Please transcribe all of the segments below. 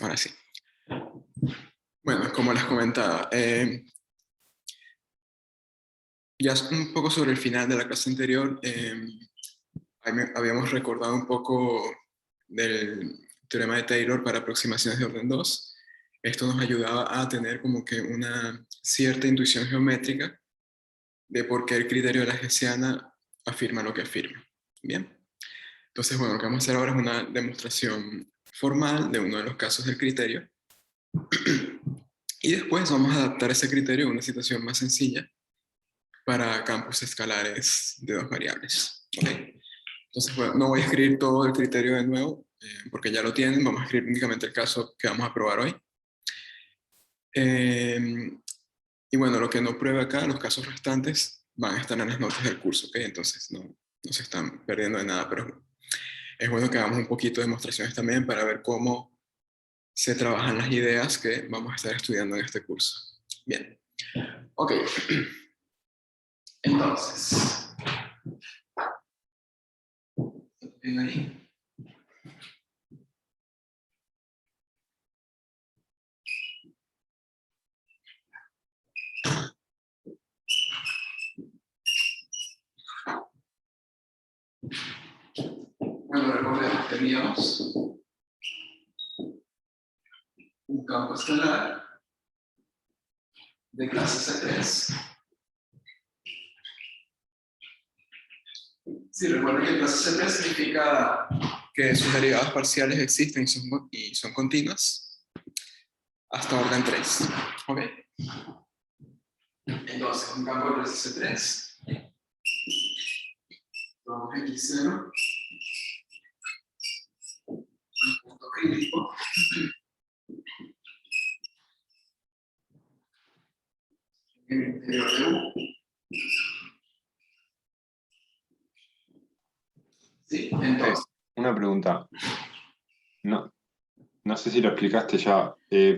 Ahora sí. Bueno, como les comentaba, ya un poco sobre el final de la clase anterior, habíamos recordado un poco del teorema de Taylor para aproximaciones de orden 2. Esto nos ayudaba a tener como que una cierta intuición geométrica de por qué el criterio de la Hessiana afirma lo que afirma. Bien. Entonces, bueno, lo que vamos a hacer ahora es una demostración formal de uno de los casos del criterio. Y después vamos a adaptar ese criterio a una situación más sencilla para campos escalares de dos variables. ¿Okay? Entonces, bueno, no voy a escribir todo el criterio de nuevo, porque ya lo tienen. Vamos a escribir únicamente el caso que vamos a probar hoy. Y bueno, lo que no pruebe acá, los casos restantes van a estar en las notas del curso, ¿ok? Entonces no se están perdiendo de nada, pero es bueno que hagamos un poquito de demostraciones también para ver cómo se trabajan las ideas que vamos a estar estudiando en este curso. Bien, ok. Entonces, ¿ven ahí? Bueno, recordemos, teníamos un campo escalar de clase C3. Sí, recuerden que clase C3 significa que sus derivadas parciales existen y son continuas hasta orden 3. ¿Ok? Entonces, un campo de clase C3. Tomamos X0. Un punto crítico. En el interior de U. ¿Sí? Entonces. Una pregunta. No sé si lo explicaste ya.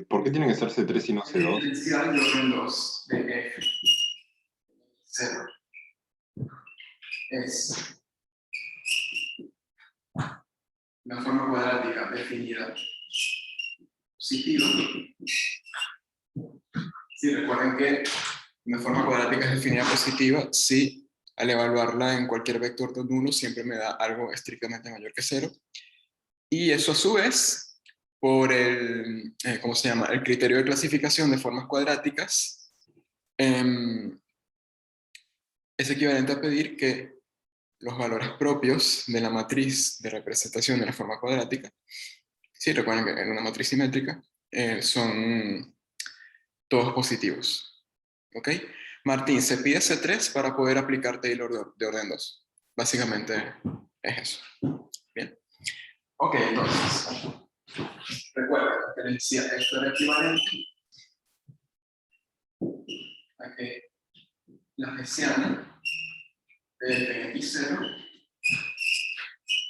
¿Por qué tiene que ser C3 y no C2? El diferencial de orden 2 de F. 0. Es una forma cuadrática definida positiva. Sí, recuerden que una forma cuadrática es definida positiva si al evaluarla en cualquier vector de nulo siempre me da algo estrictamente mayor que 0. Y eso a su vez, por el, ¿cómo se llama? El criterio de clasificación de formas cuadráticas, es equivalente a pedir que los valores propios de la matriz de representación de la forma cuadrática, sí, recuerden que en una matriz simétrica, son todos positivos. ¿Ok? Martín, se pide C3 para poder aplicar Taylor de orden 2. Básicamente es eso. Bien. Ok, entonces, recuerda que les decía, esto era equivalente a que la hessiana de X0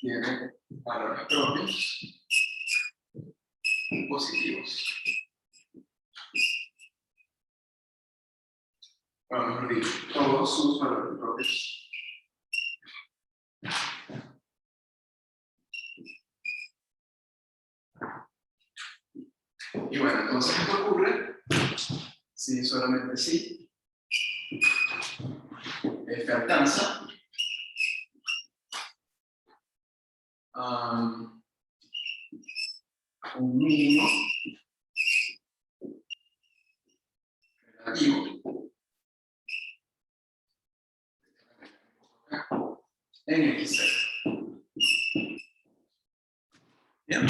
tiene valores propios positivos. O mejor dicho, todos sus valores propios. Y bueno, entonces esto ocurre si solamente si F alcanza un mínimo relativo en X0. Bien.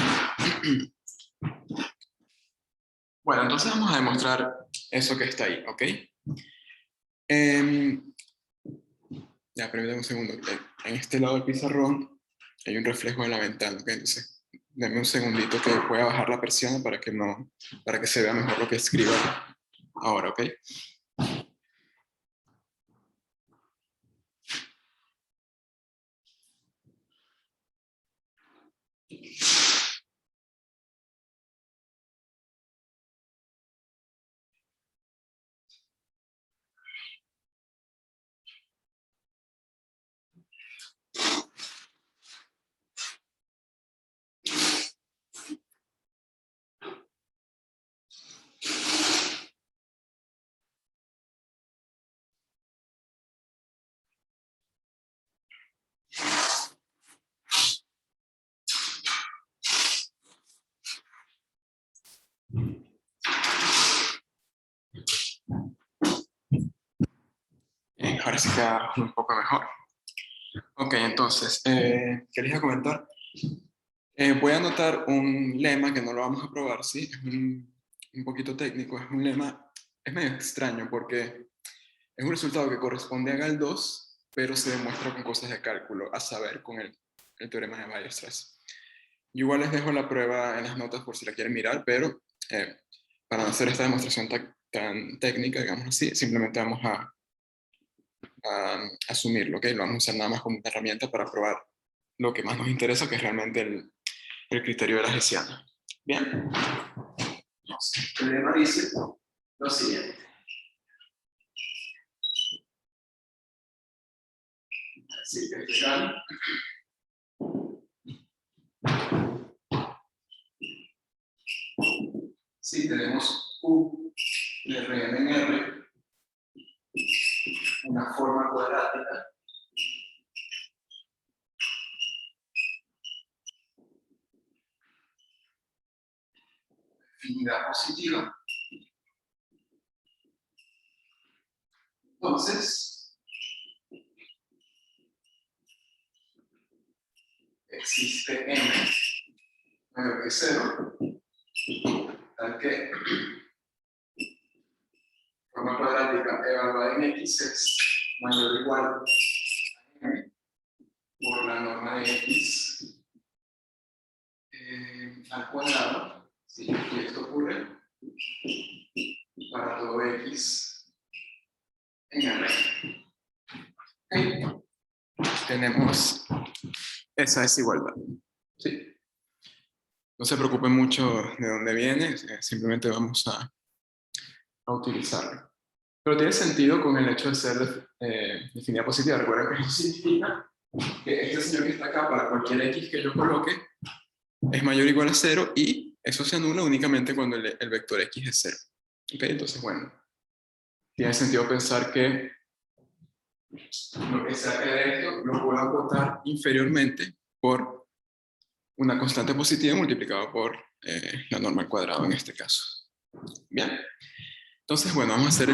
Bueno, entonces vamos a demostrar eso que está ahí, ¿ok? Ya, permítame un segundo. En este lado del pizarrón hay un reflejo de la ventana, ¿ok? Entonces, denme un segundito que voy a bajar la persiana para que se vea mejor lo que escribo ahora, ¿ok? Ahora sí queda un poco mejor. Ok, entonces, ¿qué les iba a comentar? Voy a anotar un lema que no lo vamos a probar, ¿sí? Es un poquito técnico, es un lema, es medio extraño porque es un resultado que corresponde a GAL2, pero se demuestra con cosas de cálculo, a saber, con el teorema de Weierstrass. Yo igual les dejo la prueba en las notas por si la quieren mirar, pero para no hacer esta demostración tan técnica, digamos así, simplemente vamos a asumirlo, ¿ok? Lo vamos a usar nada más como una herramienta para probar lo que más nos interesa, que es realmente el criterio de la hessiana. Bien. Entonces, el lema dice lo siguiente. Así que fijan, si tenemos U de Rn en R, una forma cuadrática, definida positiva, entonces existe M mayor que 0, tal que forma cuadrática evaluada en X es mayor o igual a M por la norma de X al cuadrado, ¿sí? Y esto ocurre para todo X en R. ¿Okay? Tenemos esa desigualdad, ¿sí? No se preocupen mucho de dónde viene, simplemente vamos a utilizarlo. Pero tiene sentido con el hecho de ser definida positiva. Recuerden que eso significa que este señor que está acá, para cualquier X que yo coloque, es mayor o igual a 0 y eso se anula únicamente cuando el vector X es 0. ¿Okay? Entonces, bueno, tiene sentido pensar que lo que saque de esto lo puedo acotar inferiormente por una constante positiva multiplicada por la norma al cuadrado en este caso. Bien. Entonces, bueno, vamos a hacer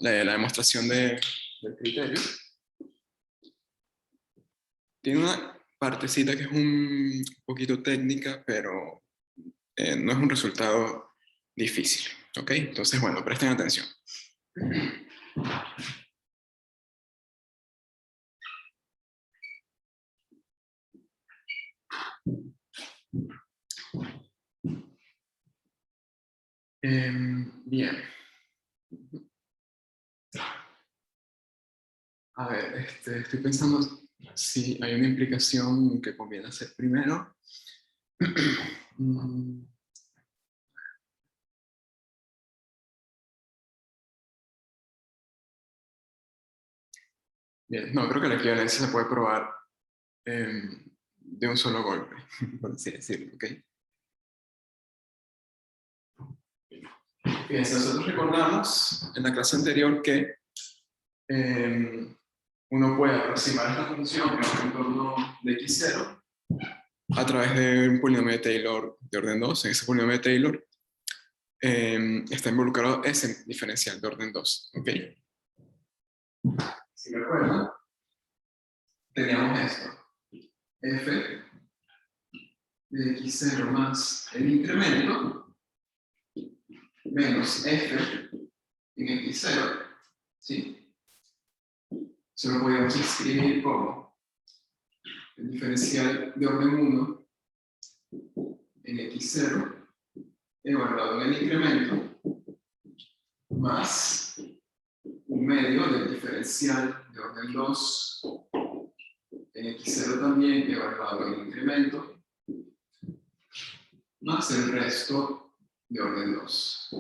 la demostración del criterio. Tiene una partecita que es un poquito técnica, pero no es un resultado difícil. ¿Ok? Entonces, bueno, presten atención. Bien. A ver, estoy pensando si hay una implicación que conviene hacer primero. Bien, no, creo que la equivalencia se puede probar de un solo golpe, por así decirlo, ¿ok? Bien, si nosotros recordamos en la clase anterior que uno puede aproximar esta función en un entorno de x0 a través de un polinomio de Taylor de orden 2. En ese polinomio de Taylor está involucrado ese diferencial de orden 2, ¿ok? Si me acuerdan, teníamos esto, f de x0 más el incremento menos f en x0, ¿sí? Eso lo podríamos escribir como el diferencial de orden 1 en x0 evaluado en el incremento más un medio del diferencial de orden 2 en x0 también evaluado en el incremento más el resto de orden 2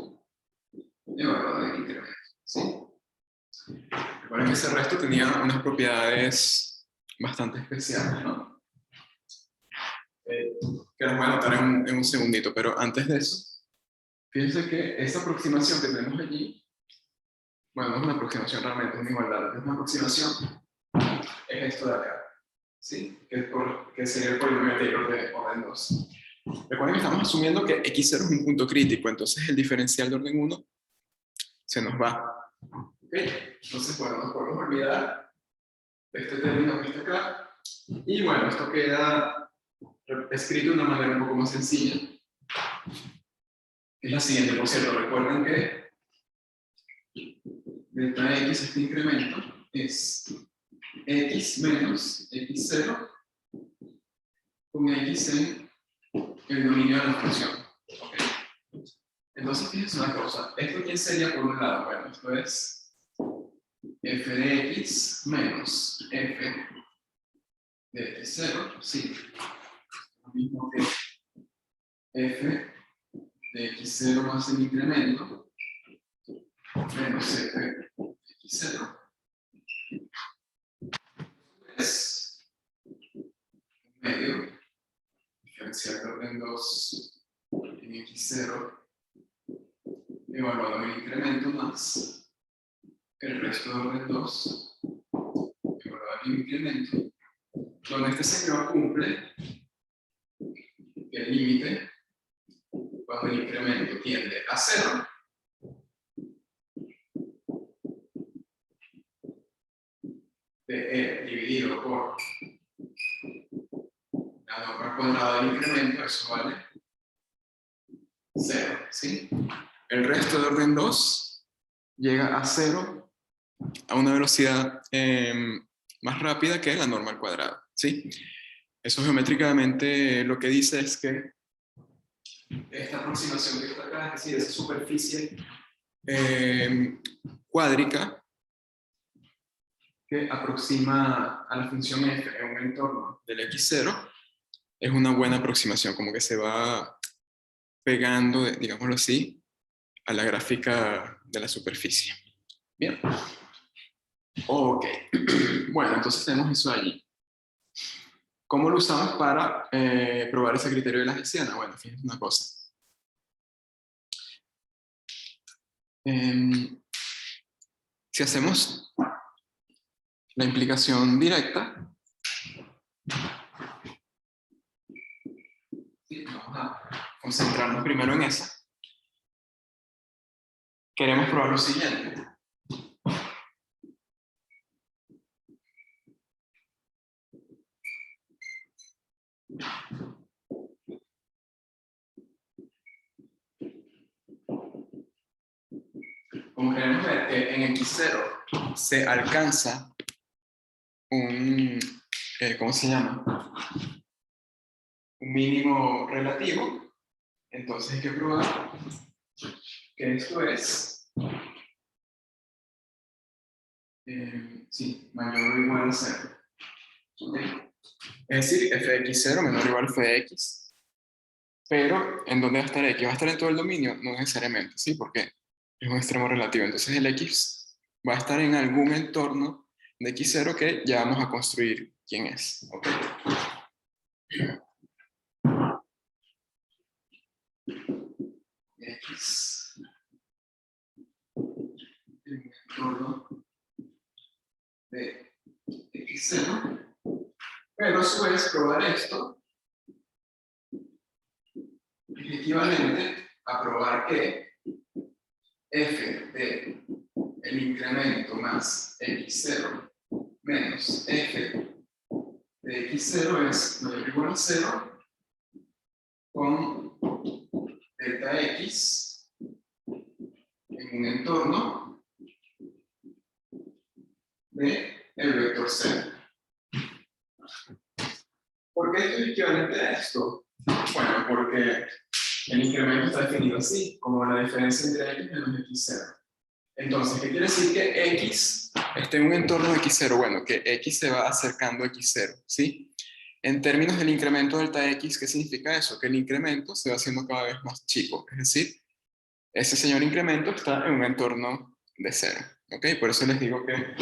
evaluado en el incremento, ¿sí? Recuerden que ese resto tenía unas propiedades bastante especiales, ¿no? Que las voy a anotar en un segundito, pero antes de eso, fíjense que esa aproximación que tenemos allí, bueno, no es una aproximación realmente, es una igualdad, es una aproximación, es esto de acá, ¿sí? Que sería el polinomio de Taylor de orden 2. Recuerden que estamos asumiendo que x0 es un punto crítico, entonces el diferencial de orden 1 se nos va. ¿Okay? Entonces, bueno, nos podemos olvidar de este término que está acá. Y bueno, esto queda escrito de una manera un poco más sencilla. Es la siguiente, por cierto, recuerden que delta x, este incremento, es x menos x0 con x en el dominio de la función. ¿Okay? Entonces, fíjense una cosa. ¿Esto quién sería por un lado? Bueno, esto es f de x menos f de x0, sí. Lo mismo que f de x0 más el incremento menos f de x0 es medio diferencial de orden 2 en x0 evaluado en el incremento más el resto de orden 2 evaluado en el incremento, donde este señor cumple el límite cuando el incremento tiende a 0 de e dividido por la norma cuadrada del incremento, eso vale 0, ¿sí? El resto de orden 2 llega a 0 a una velocidad más rápida que la norma al cuadrado, ¿sí? Eso geométricamente lo que dice es que esta aproximación que está acá, es decir, esa superficie cuádrica que aproxima a la función f en un entorno del x0 es una buena aproximación, como que se va pegando, digámoslo así, a la gráfica de la superficie. Bien. Ok. Bueno, entonces tenemos eso allí. ¿Cómo lo usamos para probar ese criterio de la hessiana? Bueno, fíjense una cosa. Si hacemos la implicación directa, ¿sí? Vamos a concentrarnos primero en esa. Queremos probar lo siguiente. Como queremos ver que en x0 se alcanza un, ¿cómo se llama? Un mínimo relativo, entonces hay que probar que esto es sí, mayor o igual a 0. ¿Okay? Es decir, f de x0 menor o igual a f de x. Pero, ¿en dónde va a estar x? ¿Va a estar en todo el dominio? No necesariamente, ¿sí? Porque es un extremo relativo. Entonces el x va a estar en algún entorno de x0 que ya vamos a construir quién es. ¿Okay? X en un entorno de x0. Pero a su vez probar esto es equivalente a probar que f de el incremento más x0 menos f de x0 es mayor o igual a 0 con delta x en un entorno de el vector 0. ¿Por qué esto es equivalente a esto? Bueno, porque el incremento está definido así, como la diferencia entre x menos x0. Entonces, ¿qué quiere decir que x esté en un entorno de x0? Bueno, que x se va acercando a x0, ¿sí? En términos del incremento delta x, ¿qué significa eso? Que el incremento se va haciendo cada vez más chico, es decir, ese señor incremento está en un entorno de 0, ¿ok? Por eso les digo que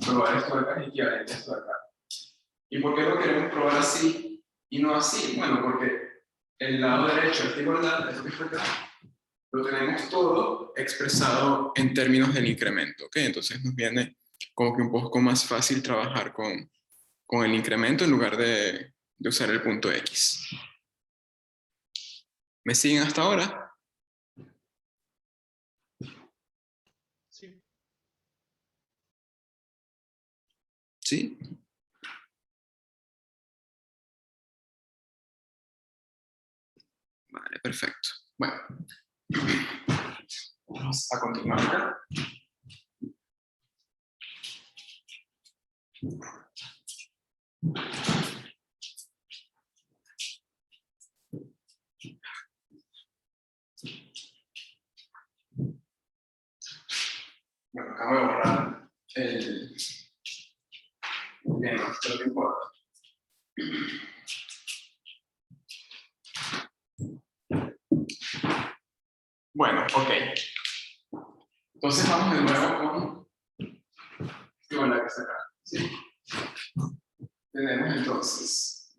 probar esto de acá es equivalente a esto de acá. ¿Y por qué lo queremos probar así y no así? Bueno, porque el lado derecho de esta igualdad, esto que está acá, lo tenemos todo expresado en términos del incremento, ¿ok? Entonces nos viene como que un poco más fácil trabajar con el incremento en lugar de usar el punto X. ¿Me siguen hasta ahora? Sí. ¿Sí? Vale, perfecto. Bueno, vamos a continuar acá. Bueno, acabo de borrar el... Bien, no, pero no importa. Bueno, ok. Entonces vamos de nuevo con la que está acá. ¿Sí? Tenemos entonces,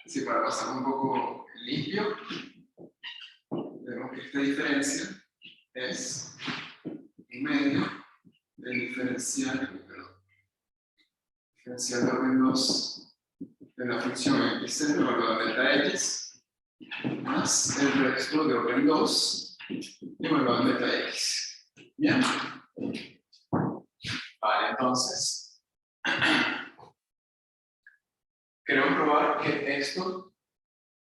sí, para pasar un poco limpio, vemos que esta diferencia es un medio del diferencial de orden 2 de la función x0 evaluada a delta x más el resto de orden 2 evaluado a delta x. Bien. Vale, entonces, queremos probar que esto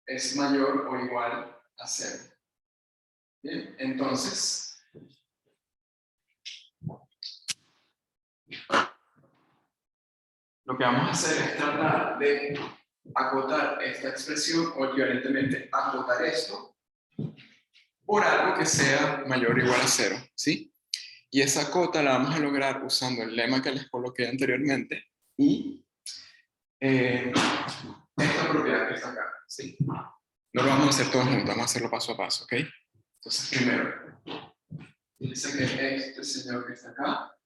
es mayor o igual a 0. Bien, entonces, lo que vamos a hacer es tratar de acotar esta expresión o equivalentemente acotar esto por algo que sea mayor o igual a 0, ¿sí? Y esa cota la vamos a lograr usando el lema que les coloqué anteriormente y esta propiedad que está acá, ¿sí? No lo vamos a hacer todos juntos, vamos a hacerlo paso a paso, ¿ok? Entonces, primero, dice que este señor que está acá,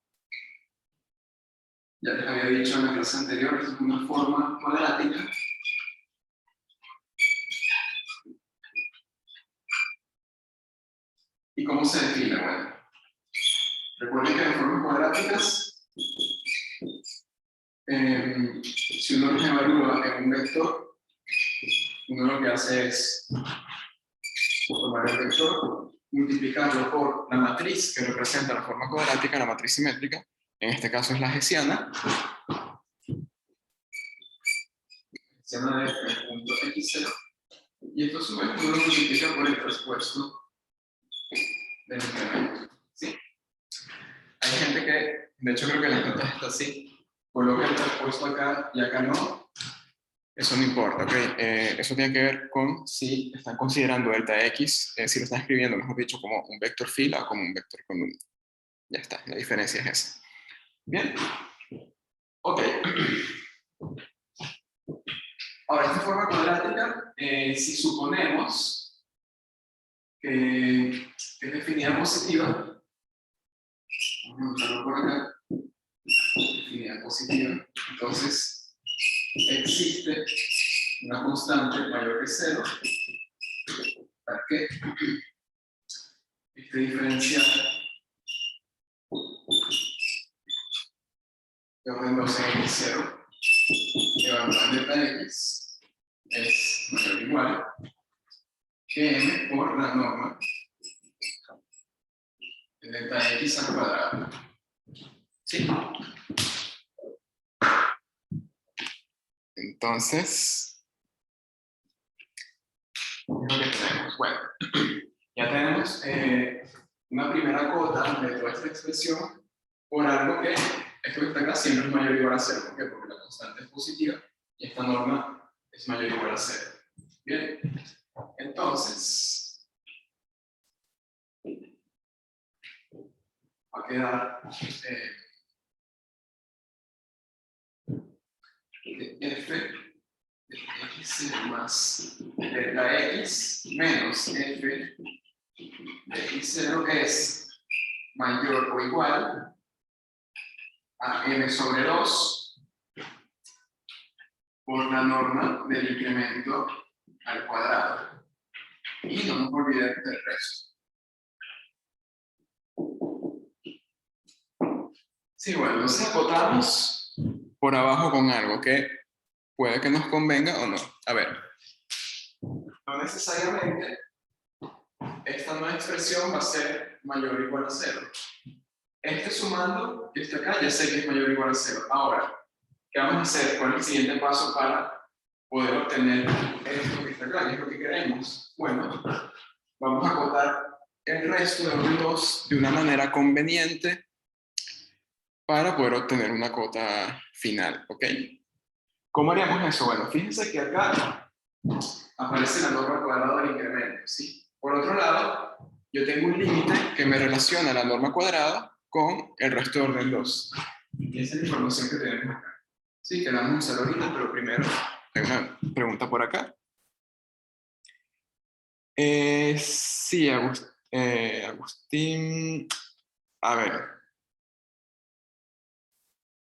ya les había dicho en la clase anterior, es una forma cuadrática ¿y cómo se define? Bueno, recuerden que las formas cuadráticas, si uno las evalúa en un vector, uno lo que hace es tomar el vector, multiplicarlo por la matriz que representa la forma cuadrática, la matriz simétrica, en este caso es la hessiana, hessiana de punto x0, y esto a su vez uno lo multiplica por el traspuesto del incremento. ¿Sí? Hay gente que, de hecho creo que la nota está así, coloca el traspuesto acá y acá no. Eso no importa, ¿ok? Eso tiene que ver con si están considerando delta x, si lo están escribiendo, mejor dicho, como un vector fila o como un vector columna. Ya está, la diferencia es esa. Bien. Ok. Ahora, esta forma cuadrática, si suponemos que es definida positiva, vamos a anotarlo por acá, definida positiva, entonces existe una constante mayor que 0 para que este diferencial de orden 2 en x0 evaluado en delta x es mayor o igual que m por la norma de delta x al cuadrado. ¿Sí? Entonces, ¿qué es lo que tenemos? Bueno, ya tenemos una primera cota de toda esta expresión por algo que esto que está acá siempre es mayor o igual a 0. ¿Por qué? Porque la constante es positiva y esta norma es mayor o igual a 0. Bien, entonces va a quedar f de x más delta x menos f de x0 es mayor o igual a m sobre 2 por la norma del incremento al cuadrado. Y no nos olvidemos del resto. Sí, bueno, entonces acotamos por abajo con algo que puede que nos convenga o no. A ver, no necesariamente esta nueva expresión va a ser mayor o igual a 0. Este sumando y este acá ya sé que es mayor o igual a 0. Ahora, ¿qué vamos a hacer? ¿Cuál es el siguiente paso para poder obtener esto que está acá? ¿Qué es lo que queremos? Bueno, vamos a acotar el resto de orden 2 de una manera conveniente para poder obtener una cota final, ¿ok? ¿Cómo haríamos eso? Bueno, fíjense que acá aparece la norma cuadrada del incremento, ¿sí? Por otro lado, yo tengo un límite que me relaciona la norma cuadrada con el resto de orden 2. Y esa es la información que tenemos acá. Sí, que la vamos a usar ahorita, pero primero hay una pregunta por acá. Sí, Agustín, a ver.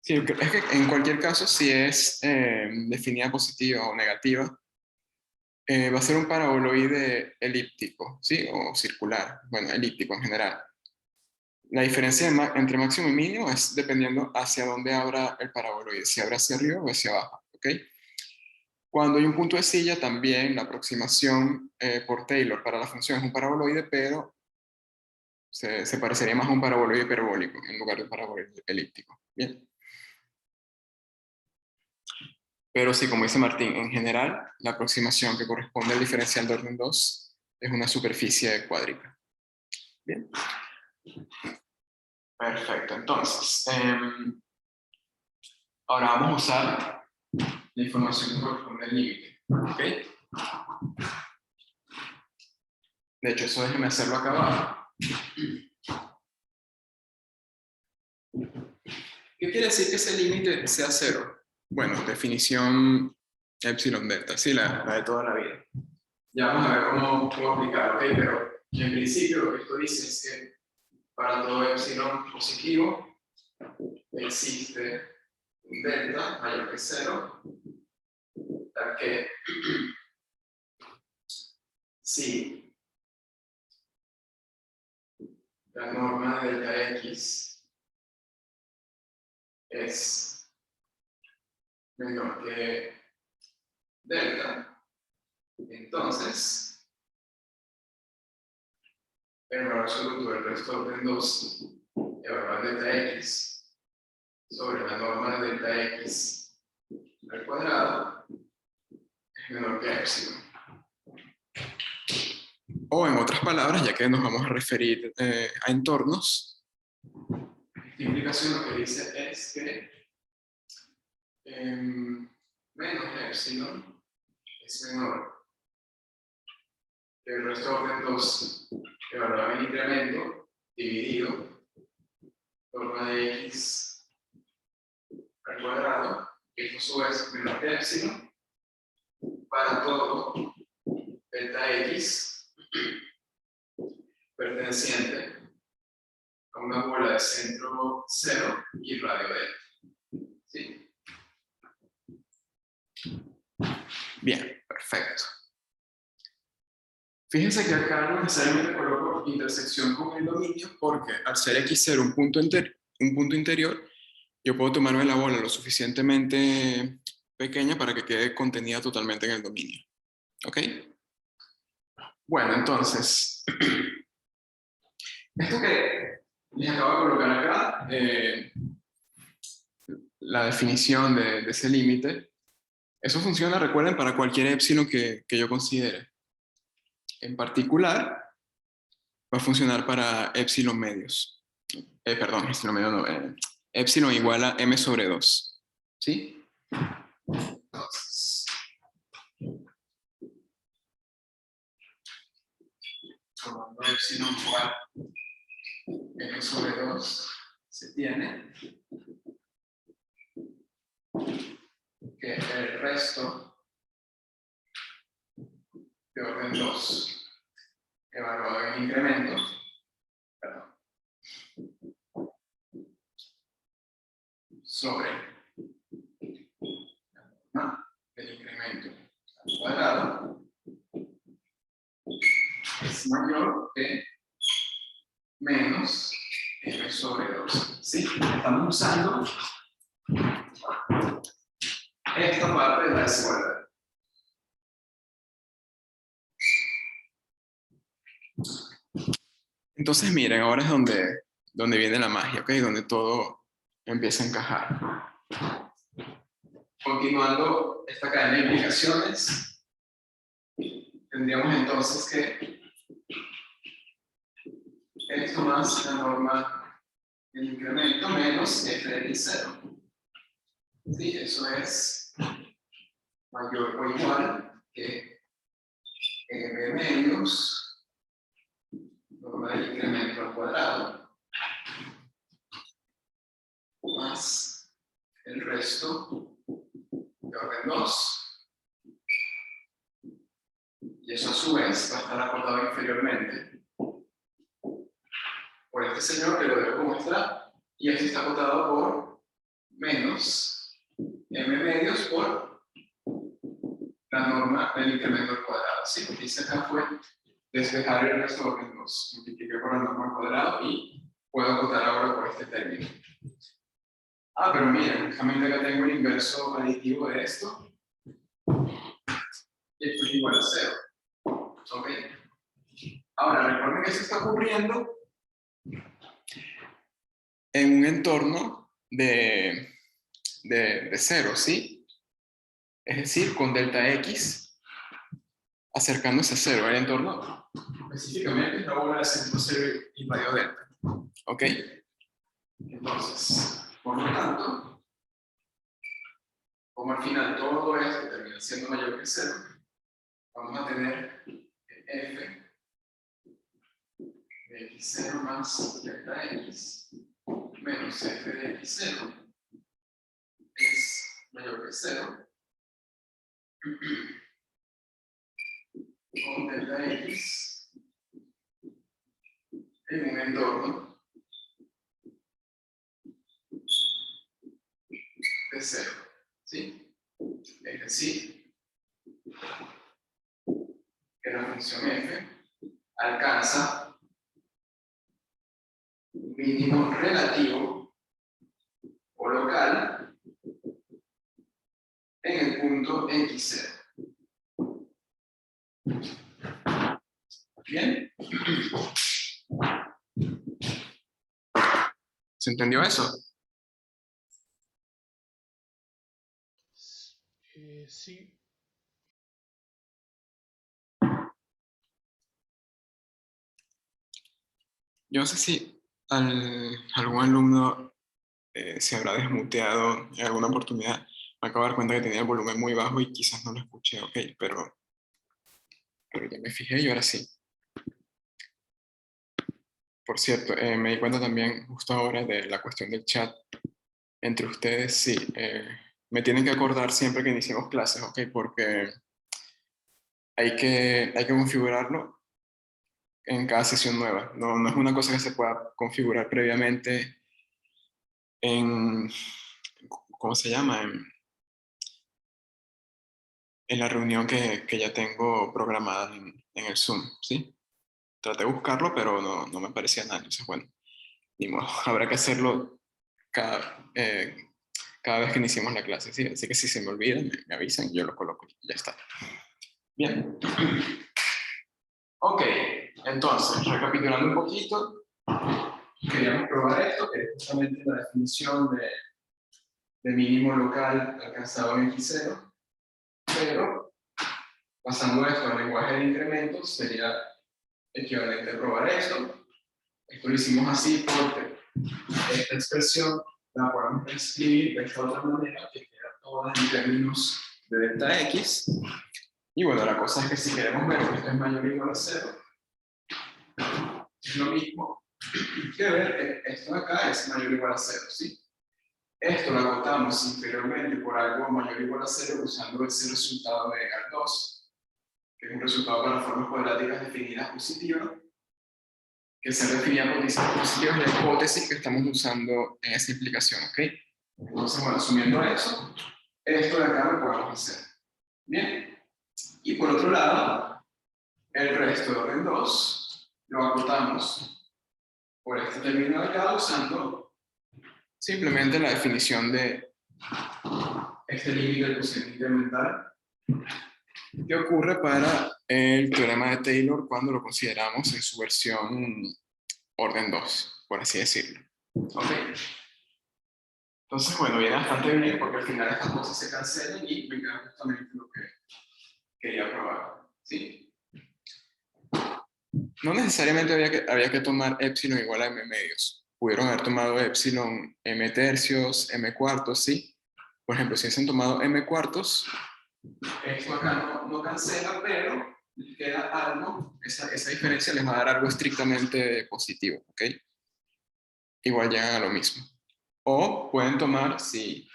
Sí, es que en cualquier caso, si es definida positiva o negativa, va a ser un paraboloide elíptico, ¿sí? O circular, bueno, elíptico en general. La diferencia entre máximo y mínimo es dependiendo hacia dónde abra el paraboloide, si abra hacia arriba o hacia abajo, ¿ok? Cuando hay un punto de silla, también la aproximación por Taylor para la función es un paraboloide, pero se parecería más a un paraboloide hiperbólico en lugar de un paraboloide elíptico. Bien. Pero sí, como dice Martín, en general, la aproximación que corresponde al diferencial de orden 2 es una superficie cuádrica. Bien. Perfecto, entonces, ahora vamos a usar la información que corresponde al límite. ¿Ok? De hecho, eso déjeme hacerlo acá abajo. ¿Qué quiere decir que ese límite sea 0? Bueno, definición epsilon delta, sí, la de toda la vida. Ya vamos a ver cómo aplicar, ¿ok? Pero en principio lo que esto dice es que para todo epsilon positivo existe un delta mayor que 0, ya que si la norma de delta x es menor que delta, entonces el valor absoluto del resto de orden 2 evaluar delta x sobre la norma de delta x al cuadrado es menor que epsilon. O en otras palabras, ya que nos vamos a referir a entornos, esta implicación lo que dice es que menos epsilon es menor que el resto de orden 2 evaluado en incremento dividido norma de x al cuadrado, que esto a su vez menor que epsilon para todo delta x perteneciente a una bola de centro 0 y radio delta. ¿Sí? Bien, perfecto. Fíjense que acá no necesariamente coloco intersección con el dominio porque al ser x0 un punto interior, yo puedo tomarme la bola lo suficientemente pequeña para que quede contenida totalmente en el dominio. ¿Ok? Bueno, entonces, esto que les acabo de colocar acá, la definición de ese límite, eso funciona, recuerden, para cualquier epsilon que yo considere. En particular, va a funcionar para epsilon medios. Perdón, epsilon medio no, epsilon igual a m sobre 2. ¿Sí? Entonces, tomando epsilon igual a m sobre 2, se tiene que el resto de orden 2 evaluado en incremento, sobre la norma del incremento al cuadrado es mayor que menos m sobre 2. ¿Sí? Estamos usando esta parte de la desigualdad. Entonces, miren, ahora es donde viene la magia, ¿ok? Donde todo empieza a encajar. Continuando esta cadena de implicaciones, tendríamos entonces que esto más la norma del incremento menos f de x0. Sí, eso es mayor o igual que m medios norma del incremento al cuadrado más el resto de orden 2. Y eso a su vez va a estar acotado inferiormente por este señor, que lo dejo como está, y esto está acotado por menos m medios por la norma del incremento al cuadrado. ¿Sí? Lo que hice acá fue despejar el resto de orden 2. Multipliqué por la norma al cuadrado y puedo acotar ahora por este término. Ah, pero miren, justamente acá tengo el inverso aditivo de esto. Y esto es igual a 0. ¿Ok? Ahora, recuerden que esto está ocurriendo en un entorno de 0, ¿sí? Es decir, con delta x acercándose a 0. El entorno específicamente es la bola de centro 0 y radio delta. ¿Ok? Entonces, por lo tanto, como al final todo esto termina siendo mayor que 0, vamos a tener f de x0 más delta x menos f de x0 es mayor que 0 con delta x en un entorno de 0. ¿Sí? Es decir, que la función f alcanza un mínimo relativo o local en el punto x0. ¿Bien? ¿Se entendió eso? Sí. Yo no sé si algún alumno se habrá desmuteado en alguna oportunidad. Me acabo de dar cuenta que tenía el volumen muy bajo y quizás no lo escuché, ok, pero ya me fijé y ahora sí. Por cierto, me di cuenta también justo ahora de la cuestión del chat entre ustedes. Sí, me tienen que acordar siempre que iniciemos clases, ok, porque hay que configurarlo en cada sesión nueva. No es una cosa que se pueda configurar previamente en, ¿cómo se llama? En la reunión que ya tengo programada en el Zoom, ¿sí? Traté de buscarlo, pero no me aparecía nada. Entonces, bueno, ni modo, habrá que hacerlo cada vez que iniciemos la clase, ¿sí? Así que si se me olvida, me avisan y yo lo coloco y ya está. Bien. Ok, entonces, recapitulando un poquito, queríamos probar esto, que es justamente la definición de mínimo local alcanzado en x0, pero pasando esto al lenguaje de incrementos, sería equivalente a probar esto. Esto lo hicimos así porque esta expresión la podemos escribir de esta otra manera, que queda toda en términos de delta x. Y bueno, la cosa es que si queremos ver que esto es mayor o igual a 0, es lo mismo que ver que esto de acá es mayor o igual a 0, ¿sí? Esto lo agotamos inferiormente por algo mayor o igual a 0 usando ese resultado de GAL2, que es un resultado para formas cuadráticas definidas positivas, que se definía positivas la hipótesis que estamos usando en esa implicación, ¿ok? Entonces, bueno, asumiendo eso, esto de acá lo podemos hacer. Bien. Y por otro lado, el resto de orden 2 lo acotamos por este término de acá usando simplemente la definición de este límite del cociente incremental que ocurre para el teorema de Taylor cuando lo consideramos en su versión orden 2, por así decirlo. ¿Ok? Entonces, bueno, viene bastante bien porque al final estas cosas se cancelan y me queda justamente lo que quería probar. ¿Sí? No necesariamente había que tomar epsilon igual a m medios. Pudieron haber tomado epsilon m tercios, m cuartos, ¿sí? Por ejemplo, si hubiesen tomado m cuartos, esto acá no cancela, pero les queda algo, esa diferencia les va a dar algo estrictamente positivo, ¿ok? Igual llegan a lo mismo. O pueden tomar, si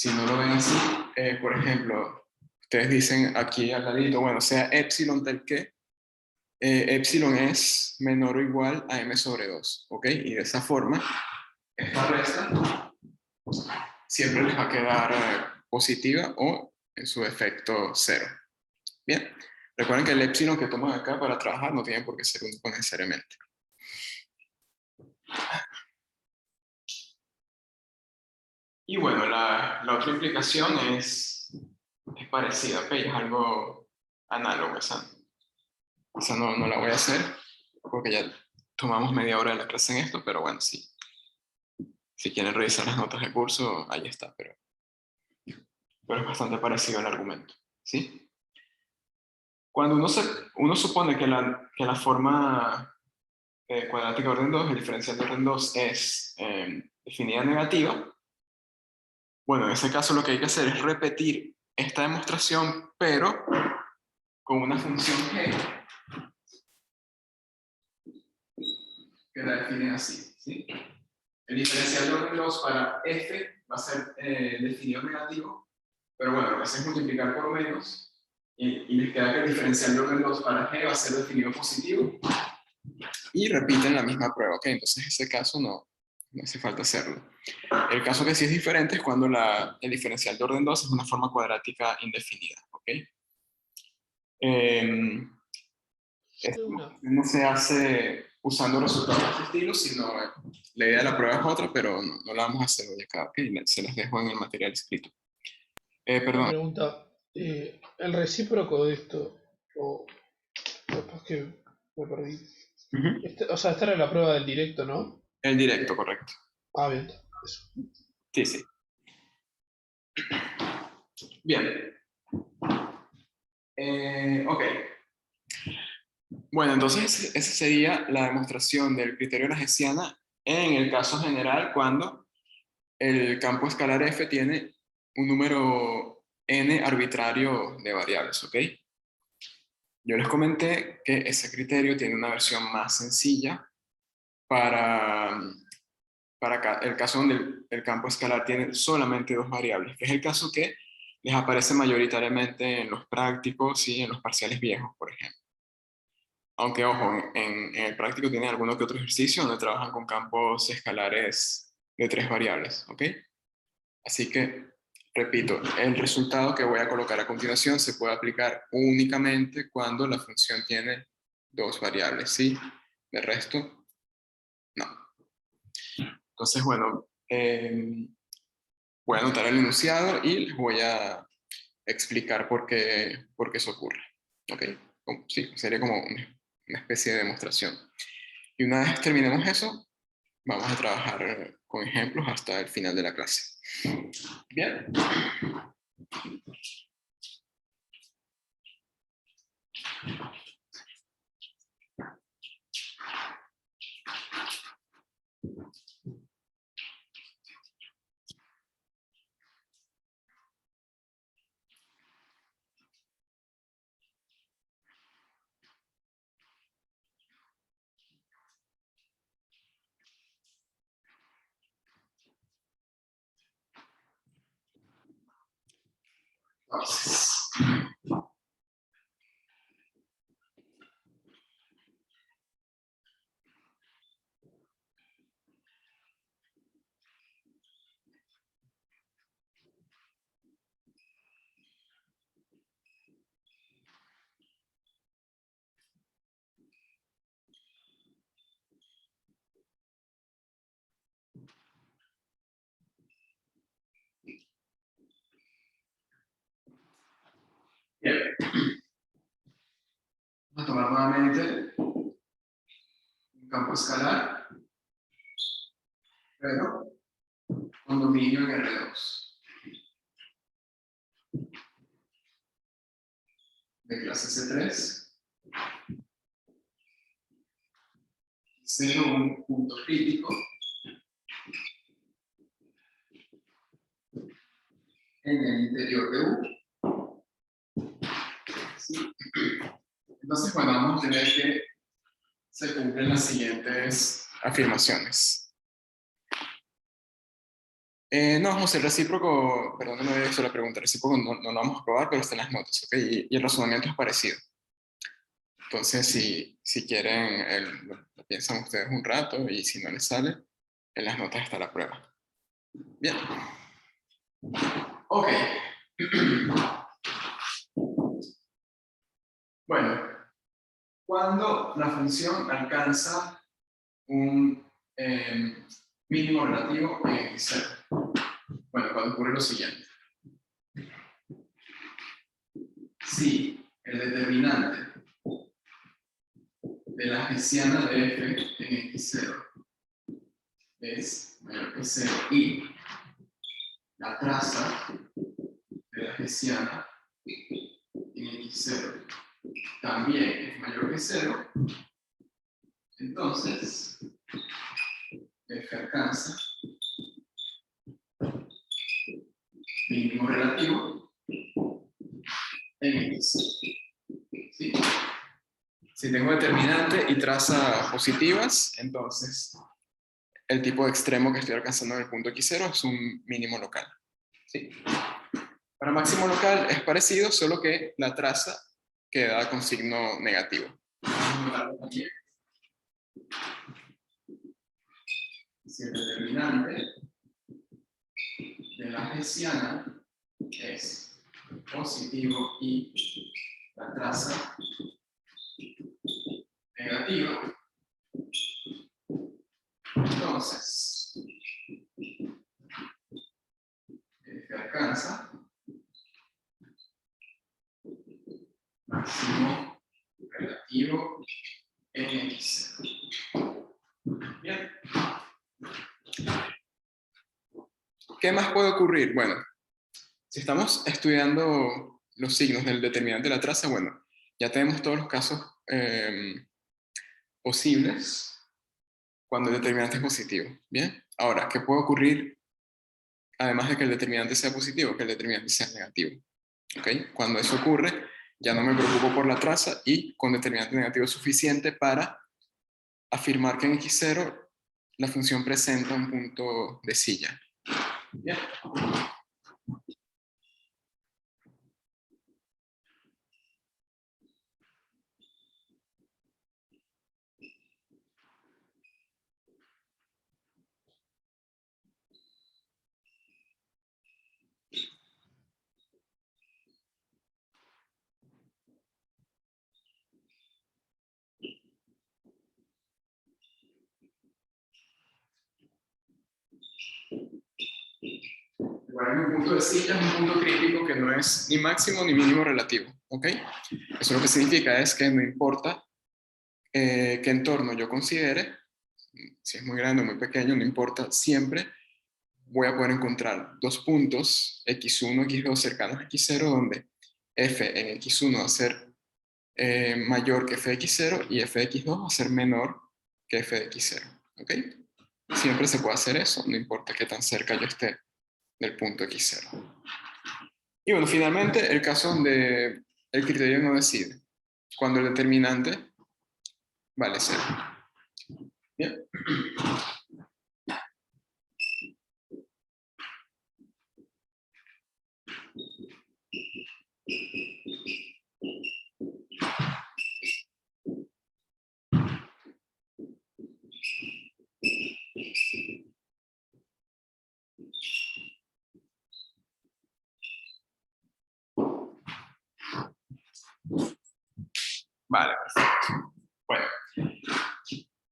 no lo ven así, por ejemplo, ustedes dicen aquí al ladito, bueno, sea epsilon tal que, epsilon es menor o igual a m sobre 2, ¿ok? Y de esa forma, esta resta siempre les va a quedar positiva o en su defecto 0. Bien, recuerden que el epsilon que toman acá para trabajar no tiene por qué ser único necesariamente. Y bueno, la otra implicación es parecida, ¿ok? Es algo análogo. Esa no la voy a hacer porque ya tomamos media hora de la clase en esto, pero bueno, sí. Si quieren revisar las notas de curso, ahí está, pero es bastante parecido al argumento, ¿sí? Cuando uno supone que la forma cuadrática de orden 2, el diferencial de orden 2 es definida negativa, bueno, en ese caso lo que hay que hacer es repetir esta demostración, pero con una función g que la define así, ¿sí? El diferencial de orden 2 para f va a ser definido negativo, pero bueno, lo que hace es multiplicar por menos, y les queda que el diferencial de orden 2 para g va a ser definido positivo, y repiten la misma prueba, ¿ok? Entonces ese caso no hace falta hacerlo. El caso que sí es diferente es cuando el diferencial de orden 2 es una forma cuadrática indefinida, ¿ok? Esto no se hace usando resultados de este estilo, sino la idea de la prueba es otra, pero no la vamos a hacer hoy acá, ¿ok? Se las dejo en el material escrito. Una Perdón. pregunta, el recíproco de esto, o capaz que me perdí. O sea, esta era la prueba del directo, ¿no? El directo, correcto. Ah, bien, eso. Sí, sí. Bien. Ok. Bueno, entonces esa sería la demostración del criterio de la Hessiana en el caso general cuando el campo escalar F tiene un número n arbitrario de variables, ¿ok? Yo les comenté que ese criterio tiene una versión más sencilla para el caso donde el campo escalar tiene solamente dos variables, que es el caso que les aparece mayoritariamente en los prácticos y en los parciales viejos, por ejemplo. Aunque, ojo, en el práctico tienen alguno que otro ejercicio donde trabajan con campos escalares de 3 variables, ¿ok? Así que, repito, el resultado que voy a colocar a continuación se puede aplicar únicamente cuando la función tiene 2 variables, ¿sí? De resto, no. Entonces, bueno, voy a anotar el enunciado y les voy a explicar por qué eso ocurre, ¿ok? Sí, sería como una especie de demostración. Y una vez terminemos eso, vamos a trabajar con ejemplos hasta el final de la clase. Bien. Entonces, nuevamente un campo escalar, pero con dominio en R2. De clase C3. 0, un punto crítico. En el interior de U. ¿Sí? Entonces, bueno, vamos a tener que se cumplen las siguientes afirmaciones. No, José, el recíproco, perdón, no me había hecho la pregunta, el recíproco no lo vamos a probar, pero está en las notas, ¿ok? Y el razonamiento es parecido. Entonces, si quieren, lo piensan ustedes un rato y si no les sale, en las notas está la prueba. Bien. Ok. Bueno, cuando la función alcanza un mínimo relativo en X0. Bueno, cuando ocurre lo siguiente. Si el determinante de la hessiana de f en X0 es mayor que 0 y la traza de la hessiana en X0 también es mayor que 0, entonces f alcanza mínimo relativo en X. ¿Sí? Si tengo determinante y traza positivas, entonces el tipo de extremo que estoy alcanzando en el punto X0 es un mínimo local. ¿Sí? Para máximo local es parecido, solo que la traza queda con signo negativo. Si el determinante de la hessiana es positivo y la traza negativa, entonces f alcanza máximo relativo en X0. Bien. ¿Qué más puede ocurrir? Bueno, si estamos estudiando los signos del determinante de la traza, bueno, ya tenemos todos los casos posibles cuando el determinante es positivo. Bien, ahora, ¿qué puede ocurrir además de que el determinante sea positivo? Que el determinante sea negativo. ¿Okay? Cuando eso ocurre, ya no me preocupo por la traza y con determinante negativo es suficiente para afirmar que en X0 la función presenta un punto de silla. Bien. Bueno, un punto de silla es un punto crítico que no es ni máximo ni mínimo relativo. ¿Ok? Eso lo que significa es que no importa qué entorno yo considere, si es muy grande o muy pequeño, no importa, siempre voy a poder encontrar dos puntos, x1, x2 cercanos a x0, donde f en x1 va a ser mayor que f de x0 y f de x2 va a ser menor que f de x0. ¿Ok? Siempre se puede hacer eso, no importa qué tan cerca yo esté del punto x0. Y bueno, finalmente, el caso donde el criterio no decide, cuando el determinante vale 0. Bien. Vale, perfecto. Bueno,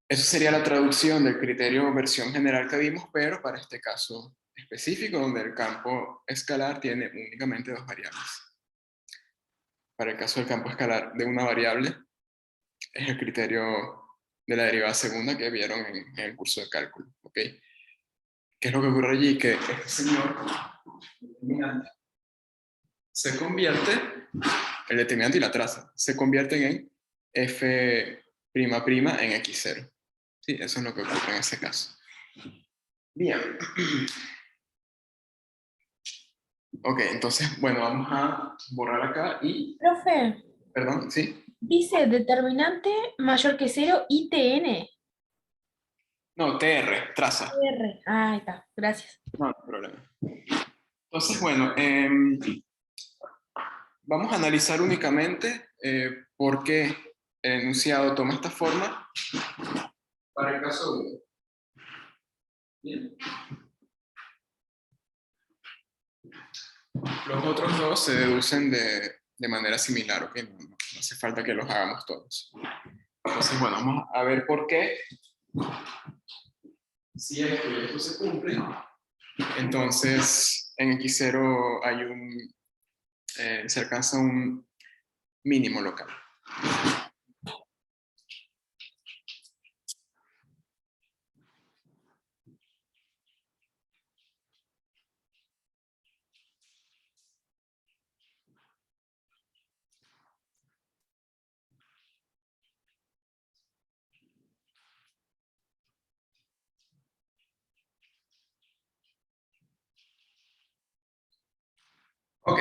eso sería la traducción del criterio versión general que vimos, pero para este caso específico, donde el campo escalar tiene únicamente dos variables. Para el caso del campo escalar de una variable, es el criterio de la derivada segunda que vieron en el curso de cálculo, ¿ok? ¿Qué es lo que ocurre allí? Que este señor se convierte, el determinante y la traza, se convierten en f' en x0. ¿Sí? Eso es lo que ocurre en ese caso. Bien. Ok, entonces, bueno, vamos a borrar acá y... Profe, Perdón, ¿sí? dice determinante mayor que 0 y TN. No, TR, traza. R. Ah, ahí está, gracias. No, no hay problema. Entonces, bueno, vamos a analizar únicamente por qué el enunciado toma esta forma para el caso 1. Bien. Los otros dos se deducen de manera similar, ¿ok? No hace falta que los hagamos todos. Entonces, bueno, vamos a ver por qué. Si esto y esto se cumple, entonces en X0 hay se alcanza un mínimo local. Ok.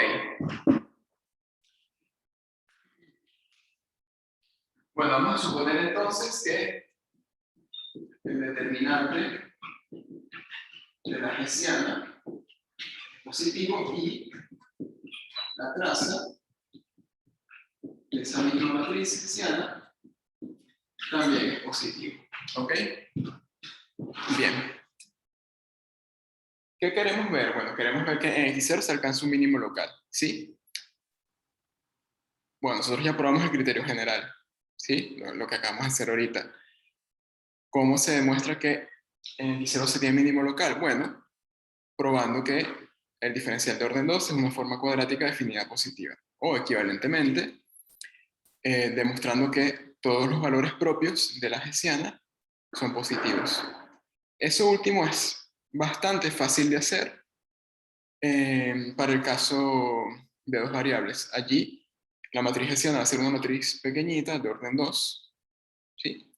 Bueno, vamos a suponer entonces que el determinante de la hessiana es positivo y la traza de esa misma matriz hessiana también es positivo. ¿Ok? Bien. ¿Qué queremos ver? Bueno, queremos ver que en X0 se alcanza un mínimo local. ¿Sí? Bueno, nosotros ya probamos el criterio general. ¿Sí? Lo que acabamos de hacer ahorita. ¿Cómo se demuestra que en X0 se tiene mínimo local? Bueno, probando que el diferencial de orden 2 es una forma cuadrática definida positiva. O equivalentemente, demostrando que todos los valores propios de la hessiana son positivos. Eso último es bastante fácil de hacer para el caso de dos variables. Allí, la matriz hessiana va a ser una matriz pequeñita de orden 2. ¿Sí?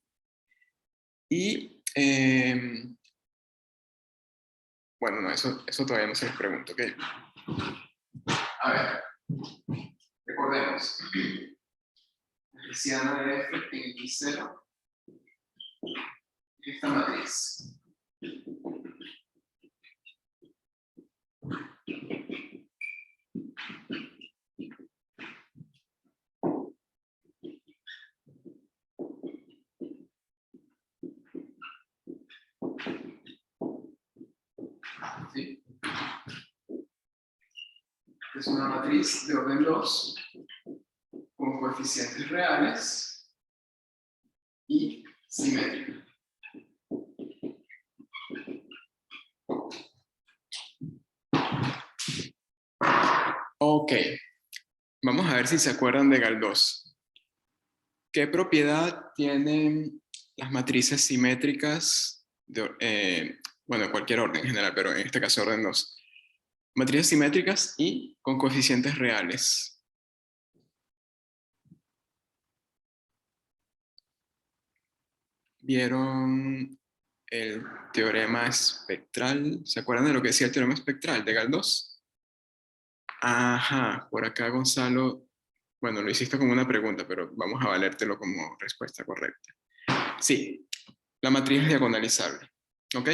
Y, bueno, no, eso todavía no se les pregunto. ¿Okay? A ver, recordemos. La hessiana de f en x0 esta matriz. ¿Sí? Es una matriz de orden 2 con coeficientes reales y simétrica. Ok, vamos a ver si se acuerdan de Galdós. ¿Qué propiedad tienen las matrices simétricas bueno, de cualquier orden en general, pero en este caso orden 2? Matrices simétricas y con coeficientes reales. ¿Vieron el teorema espectral? ¿Se acuerdan de lo que decía el teorema espectral de Galdós? Ajá, por acá Gonzalo, bueno, lo hiciste como una pregunta, pero vamos a valértelo como respuesta correcta. Sí, la matriz es diagonalizable. ¿Ok?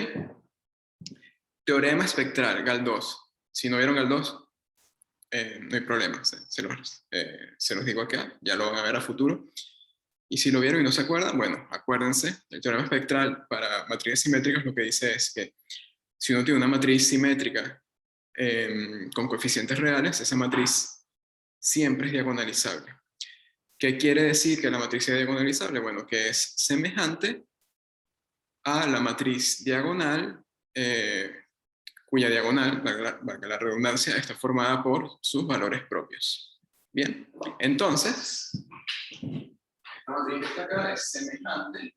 Teorema espectral, Galdós. Si no vieron Galdós, no hay problema, se los digo acá, ya lo van a ver a futuro. Y si lo vieron y no se acuerdan, bueno, acuérdense, el teorema espectral para matrices simétricas lo que dice es que si uno tiene una matriz simétrica con coeficientes reales, esa matriz siempre es diagonalizable. ¿Qué quiere decir que la matriz sea diagonalizable? Bueno, que es semejante a la matriz diagonal, cuya diagonal, valga la redundancia, está formada por sus valores propios. Bien, entonces, esta matriz que está acá es semejante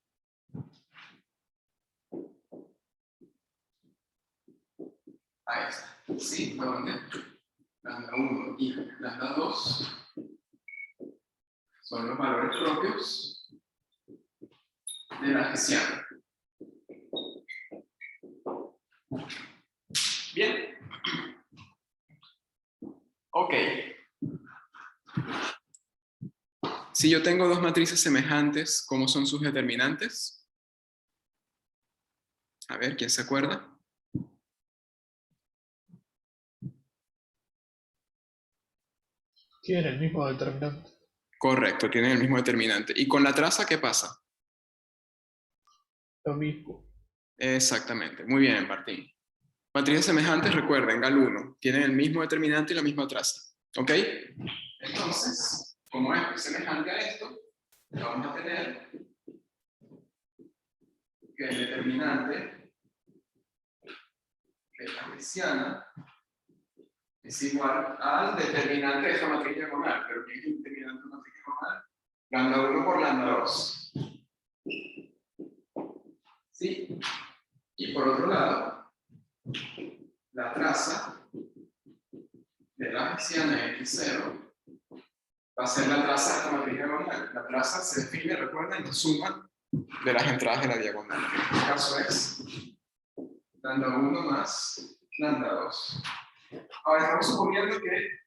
a esta. ¿Sí? Donde lambda 1 y lambda 2 son los valores propios de la hessiana. Bien. Ok. Si yo tengo dos matrices semejantes, ¿cómo son sus determinantes? A ver, ¿quién se acuerda? Tienen el mismo determinante. Correcto, tienen el mismo determinante. ¿Y con la traza qué pasa? Lo mismo. Exactamente. Muy bien, Martín. Matrices semejantes, recuerden, GAL1, tienen el mismo determinante y la misma traza. ¿Ok? Entonces, como esto es semejante a esto, vamos a tener que el determinante de la hessiana es igual al determinante de esta matriz diagonal. ¿Pero qué es el determinante de la matriz diagonal? Lambda 1 por lambda 2. ¿Sí? Y por otro lado, la traza de la hessiana x0 va a ser la traza de esta matriz diagonal. La traza se define, recuerda, en la suma de las entradas de la diagonal. En este caso es lambda 1 más lambda 2. Ahora estamos suponiendo que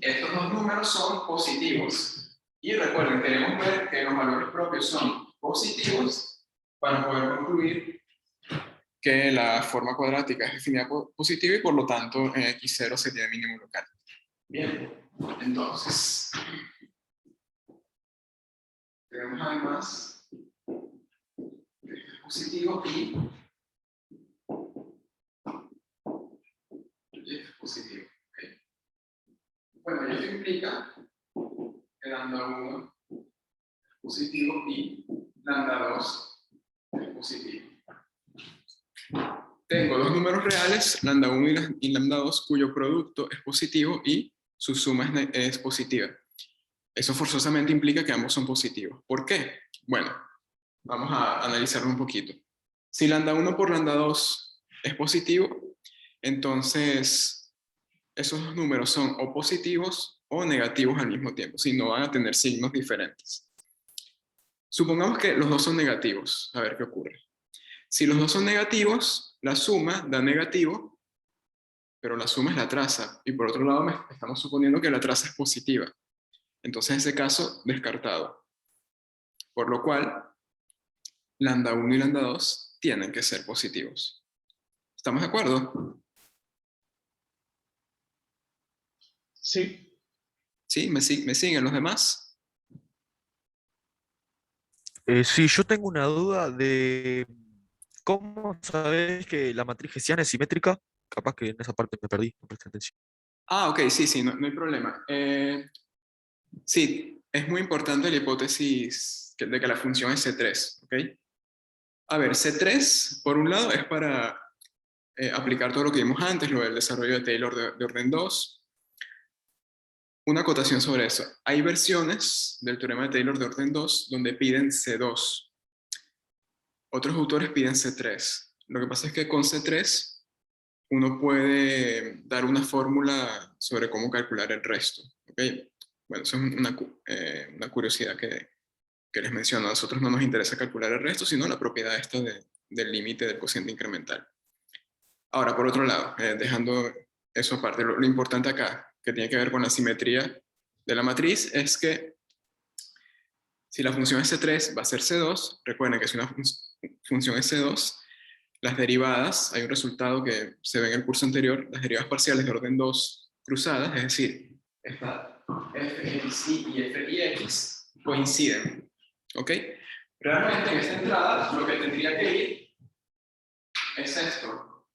estos dos números son positivos. Y recuerden, queremos ver que los valores propios son positivos para poder concluir que la forma cuadrática es definida positiva y por lo tanto en x0 se tiene mínimo local. Bien, entonces tenemos además que esto es positivo y es positivo. ¿Okay? Bueno, y esto implica que lambda 1 es positivo y lambda 2 es positivo. Tengo dos números reales, lambda 1 y lambda 2, cuyo producto es positivo y su suma es positiva. Eso forzosamente implica que ambos son positivos. ¿Por qué? Bueno, vamos a analizarlo un poquito. Si lambda 1 por lambda 2 es positivo, entonces esos dos números son o positivos o negativos al mismo tiempo, si no van a tener signos diferentes. Supongamos que los dos son negativos, a ver qué ocurre. Si los dos son negativos, la suma da negativo, pero la suma es la traza. Y por otro lado, estamos suponiendo que la traza es positiva. Entonces, en ese caso, descartado. Por lo cual, lambda 1 y lambda 2 tienen que ser positivos. ¿Estamos de acuerdo? Sí. ¿Sí? ¿Me siguen los demás? Sí, yo tengo una duda de cómo sabes que la matriz hessiana es simétrica. Capaz que en esa parte me perdí, no presté atención. Ah, ok, sí, no hay problema. Sí, es muy importante la hipótesis de que la función es C3, ¿ok? A ver, C3, por un lado, es para aplicar todo lo que vimos antes, lo del desarrollo de Taylor de orden 2. Una acotación sobre eso. Hay versiones del teorema de Taylor de orden 2 donde piden C2. Otros autores piden C3. Lo que pasa es que con C3 uno puede dar una fórmula sobre cómo calcular el resto. ¿Okay? Bueno, eso es una curiosidad que les menciono. A nosotros no nos interesa calcular el resto, sino la propiedad esta del límite del cociente incremental. Ahora, por otro lado, dejando eso aparte, lo importante acá, que tiene que ver con la simetría de la matriz, es que si la función es C3 va a ser C2. Recuerden que si una función es C2, las derivadas, hay un resultado que se ve en el curso anterior, las derivadas parciales de orden 2 cruzadas, es decir, esta fxy y fix coinciden. ¿Ok? Realmente en esta entrada lo que tendría que ir es esto,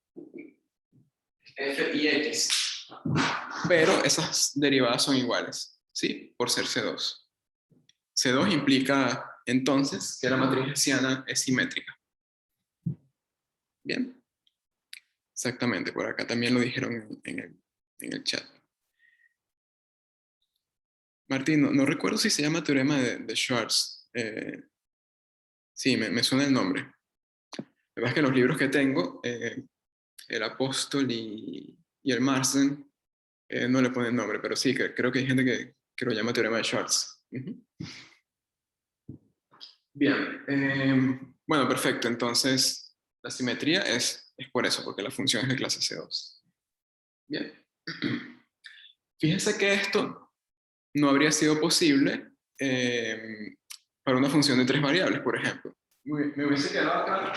f y x. Pero esas derivadas son iguales, ¿sí? Por ser C2. C2 implica entonces que la matriz hessiana es simétrica. Bien. Exactamente, por acá también lo dijeron en el chat. Martín, no recuerdo si se llama teorema de Schwartz. Sí, me suena el nombre. La verdad es que los libros que tengo, el Apóstol y el Marsden, no le ponen nombre, pero sí, creo que hay gente que lo llama teorema de Schwartz. Bien, bueno, perfecto. Entonces, la simetría es por eso, porque la función es de clase C2. Bien. Fíjense que esto no habría sido posible para una función de 3 variables, por ejemplo. Me hubiese quedado acá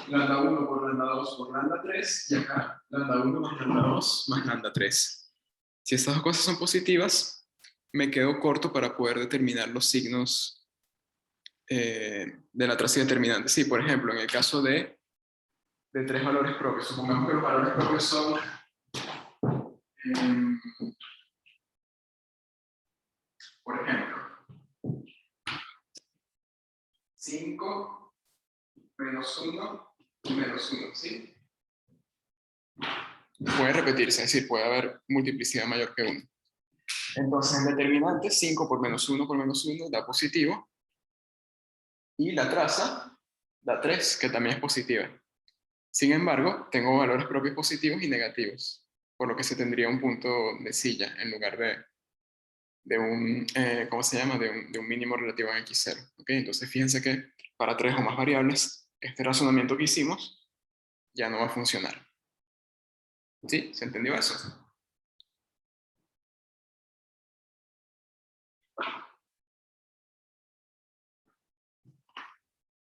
lambda 1 por lambda 2 por lambda 3 y acá lambda 1 más lambda 2 más lambda 3. Si estas dos cosas son positivas, me quedo corto para poder determinar los signos de la trazada determinante. Sí, por ejemplo, en el caso de 3 valores propios, supongamos que los valores propios son por ejemplo 5 menos 1 y menos 1, ¿sí? Puede repetirse, es decir, puede haber multiplicidad mayor que 1. Entonces, en determinante, 5 por menos 1 da positivo. Y la traza da 3, que también es positiva. Sin embargo, tengo valores propios positivos y negativos, por lo que se tendría un punto de silla en lugar de un, ¿cómo se llama? De un mínimo relativo en x0. ¿Okay? Entonces, fíjense que para 3 o más variables, este razonamiento que hicimos ya no va a funcionar. ¿Sí? ¿Se entendió eso?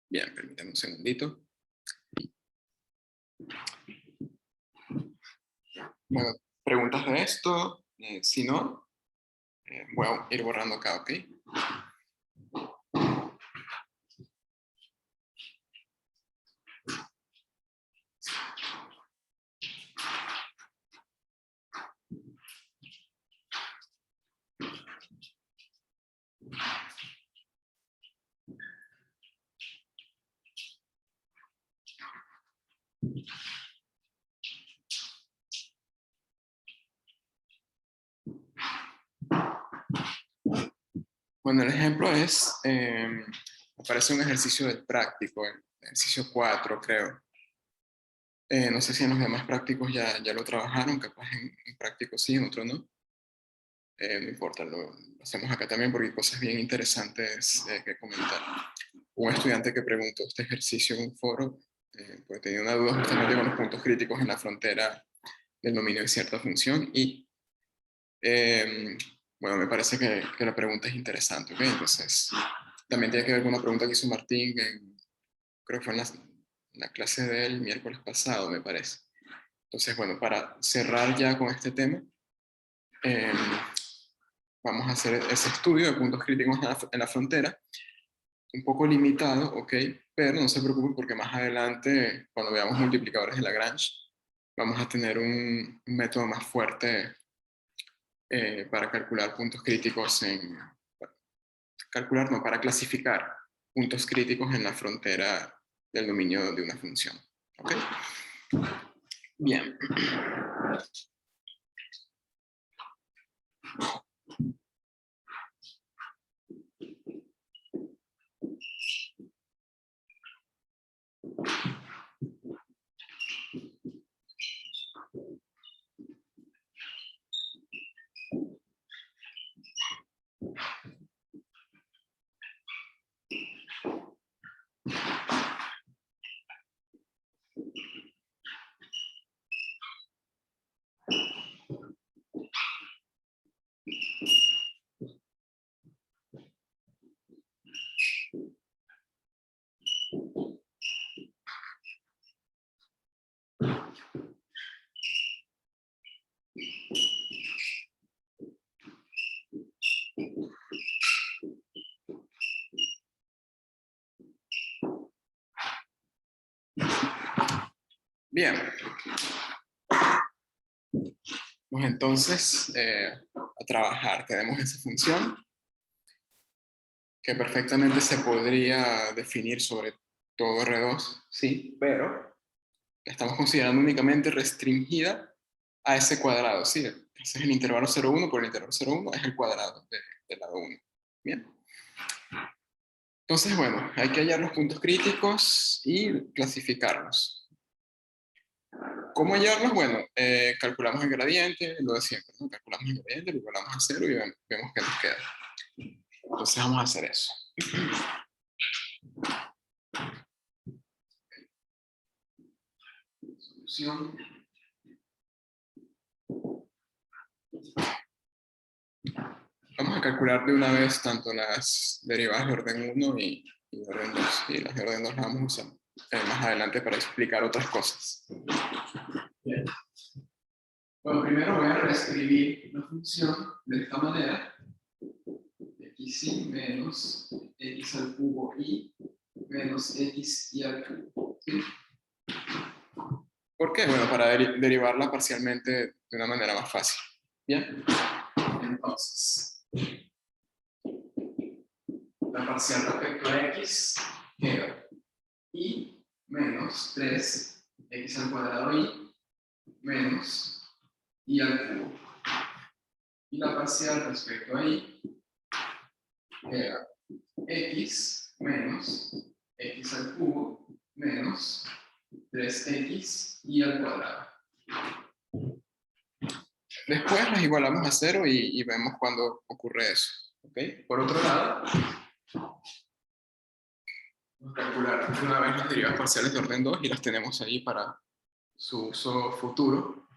Bien, permítanme un segundito. Bueno, preguntas de esto. Si no, voy a ir borrando acá, ¿ok? Bueno, el ejemplo es, aparece un ejercicio del práctico, el ejercicio 4, creo. No sé si en los demás prácticos ya lo trabajaron, capaz en práctico sí, en otro no. No importa, lo hacemos acá también porque hay cosas bien interesantes que comentar. Un estudiante que preguntó este ejercicio en un foro, porque tenía una duda justamente con los puntos críticos en la frontera del dominio de cierta función y bueno, me parece que la pregunta es interesante, ¿ok? Entonces, también tiene que ver con una pregunta que hizo Martín, creo que fue en la clase del miércoles pasado, me parece. Entonces, bueno, para cerrar ya con este tema, vamos a hacer ese estudio de puntos críticos en la frontera, un poco limitado, ¿ok? Pero no se preocupen porque más adelante, cuando veamos multiplicadores de Lagrange, vamos a tener un método más fuerte para calcular puntos críticos para clasificar puntos críticos en la frontera del dominio de una función. ¿Ok? Bien. Bien. Pues entonces, a trabajar. Tenemos esa función que perfectamente se podría definir sobre todo R2, sí, pero la estamos considerando únicamente restringida a ese cuadrado, sí. Ese es el intervalo 0,1 por el intervalo 0,1 es el cuadrado de la Entonces, bueno, hay que hallar los puntos críticos y clasificarlos. ¿Cómo hallarlos? Bueno, calculamos el gradiente, lo de siempre, ¿no? Calculamos el gradiente, lo igualamos a 0 y vemos qué nos queda. Entonces vamos a hacer eso. Solución. Vamos a calcular de una vez tanto las derivadas de orden 1 y de orden 2. Y las de orden 2 las vamos a usar más adelante para explicar otras cosas. Bien. Bueno, primero voy a reescribir la función de esta manera. Xi menos x al cubo y menos xy al cubo. ¿Sí? ¿Por qué? Bueno, para derivarla parcialmente de una manera más fácil. Bien. Entonces, la parcial respecto a x queda y menos 3x al cuadrado y menos y al cubo. Y la parcial respecto a y queda x menos x al cubo menos 3x y al cuadrado. Después las igualamos a 0 y vemos cuándo ocurre eso. ¿Okay? Por otro lado, vamos a calcular una vez las derivadas parciales de orden 2 y las tenemos ahí para su uso futuro.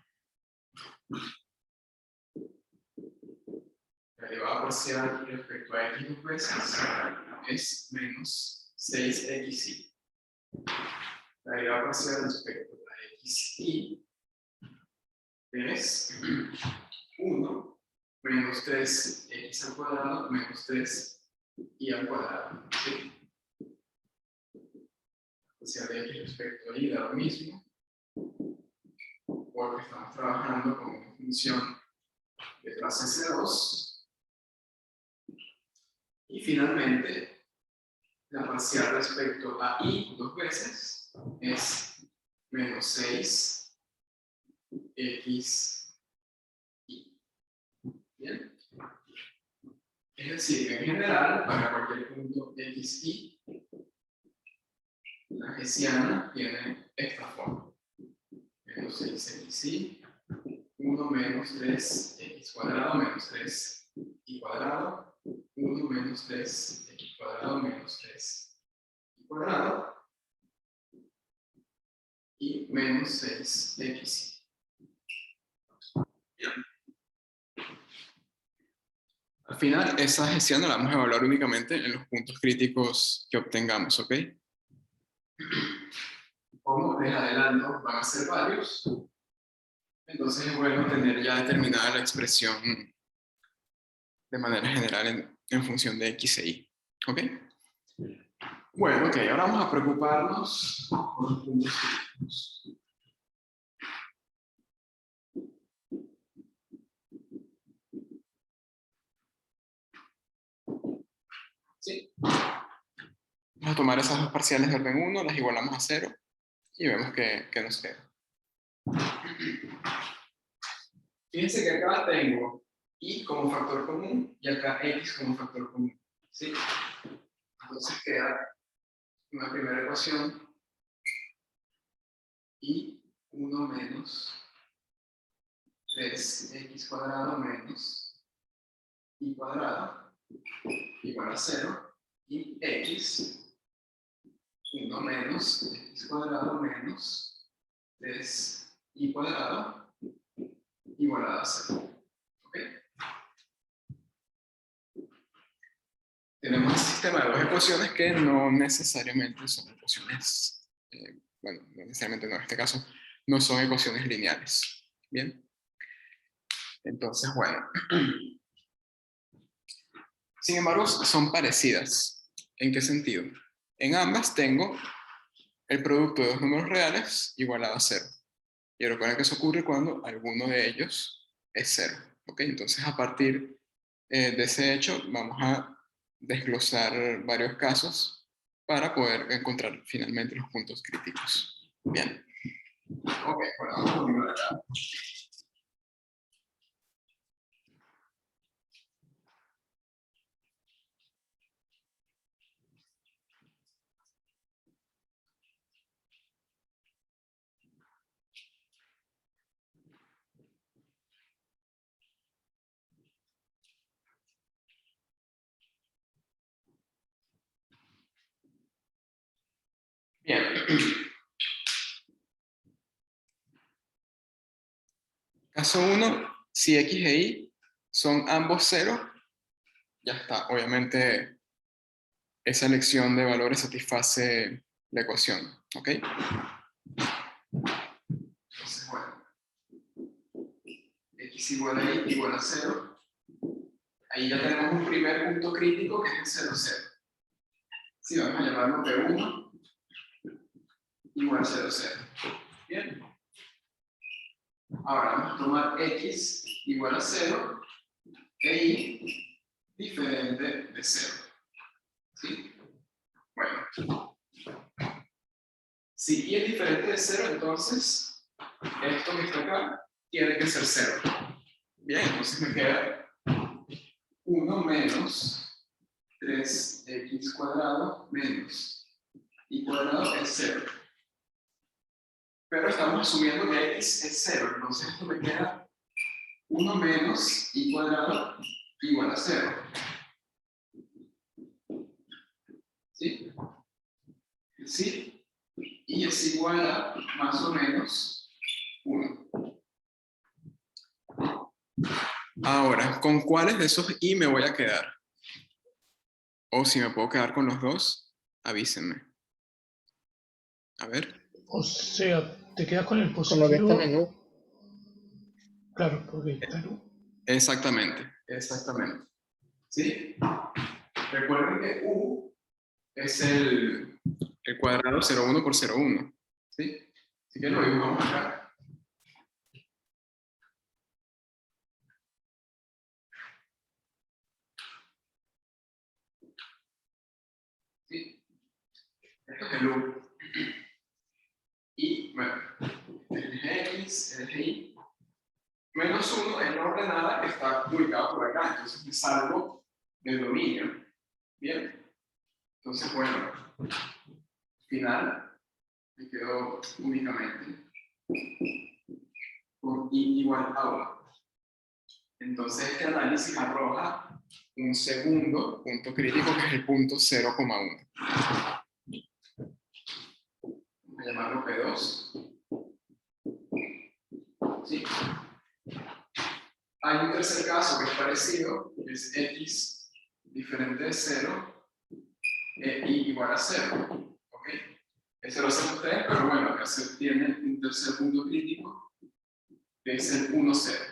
La derivada parcial respecto a x dos veces es menos 6xy. La derivada parcial respecto a xy es 1 menos 3x al cuadrado menos 3y al cuadrado. ¿Sí? La parcial de x respecto a y da lo mismo, porque estamos trabajando con una función de clase C2. Y finalmente, la parcial respecto a y dos veces es menos 6xy. Bien. Es decir, que en general, para cualquier punto xy, la hessiana tiene esta forma. Menos 6xy, 1 menos 3x cuadrado menos 3y cuadrado, 1 menos 3x cuadrado menos 3y cuadrado, y menos 6xy. Bien. Al final, esa hessiana la vamos a evaluar únicamente en los puntos críticos que obtengamos, ¿ok? Como les adelanto, van a ser varios. Entonces es bueno tener ya determinada la expresión de manera general en función de x e y. ¿Ok? Bueno, ok, ahora vamos a preocuparnos por los puntos críticos. Sí. Vamos a tomar esas dos parciales de orden 1, las igualamos a 0 y vemos qué nos queda. Fíjense que acá tengo y como factor común y acá x como factor común. ¿Sí? Entonces queda una primera ecuación y 1 menos 3x cuadrado menos y cuadrado igual a 0 y x 1 menos x cuadrado menos 3y cuadrado igual a 0. ¿Ok? Tenemos un sistema de dos ecuaciones que no necesariamente son ecuaciones, bueno, no necesariamente no, en este caso, no son ecuaciones lineales. Bien. Entonces, bueno. Sin embargo, son parecidas. ¿En qué sentido? En ambas tengo el producto de dos números reales igualado a 0. Y recuerden que eso ocurre cuando alguno de ellos es 0. ¿Ok? Entonces, a partir de ese hecho, vamos a desglosar varios casos para poder encontrar finalmente los puntos críticos. Bien. Ok, bueno, vamos a continuar acá. Caso 1, si x e y son ambos 0, ya está. Obviamente, esa elección de valores satisface la ecuación. ¿Ok? Entonces, bueno. X igual a y igual a 0. Ahí ya tenemos un primer punto crítico que es el 0, 0. Sí, vamos a llamarlo P1 igual 0, 0. Bien. Ahora vamos a tomar x igual a 0 e y diferente de 0. ¿Sí? Bueno. Si y es diferente de 0, entonces esto que está acá tiene que ser 0. Bien, entonces me queda 1 menos 3x cuadrado menos y cuadrado es 0. Pero estamos asumiendo que x es 0, entonces esto me queda 1 menos y cuadrado igual a 0. ¿Sí? Sí, y es igual a más o menos 1. Ahora, ¿con cuáles de esos y me voy a quedar? O si me puedo quedar con los dos, avísenme. A ver. O sea, te quedas con el Con lo que está positivo. en el U. Claro, porque está en U. Exactamente, exactamente. ¿Sí? Recuerden que U es el cuadrado 0,1 por 0,1. ¿Sí? Así que lo dibujamos acá. ¿Sí? Esto es el U. Y, bueno, el eje X, el eje Y. Menos 1 es la ordenada que está ubicada por acá. Entonces me salgo del dominio. Bien. Entonces, bueno, final me quedo únicamente por y igual a 1. Entonces este análisis arroja un segundo punto crítico que es el punto 0,1. Vamos a llamarlo P2. ¿Sí? Hay un tercer caso que es parecido, que es x diferente de 0 e y igual a 0. ¿Ok? Eso lo hacen ustedes, pero bueno, acá se tiene un tercer punto crítico que es el 1, 0.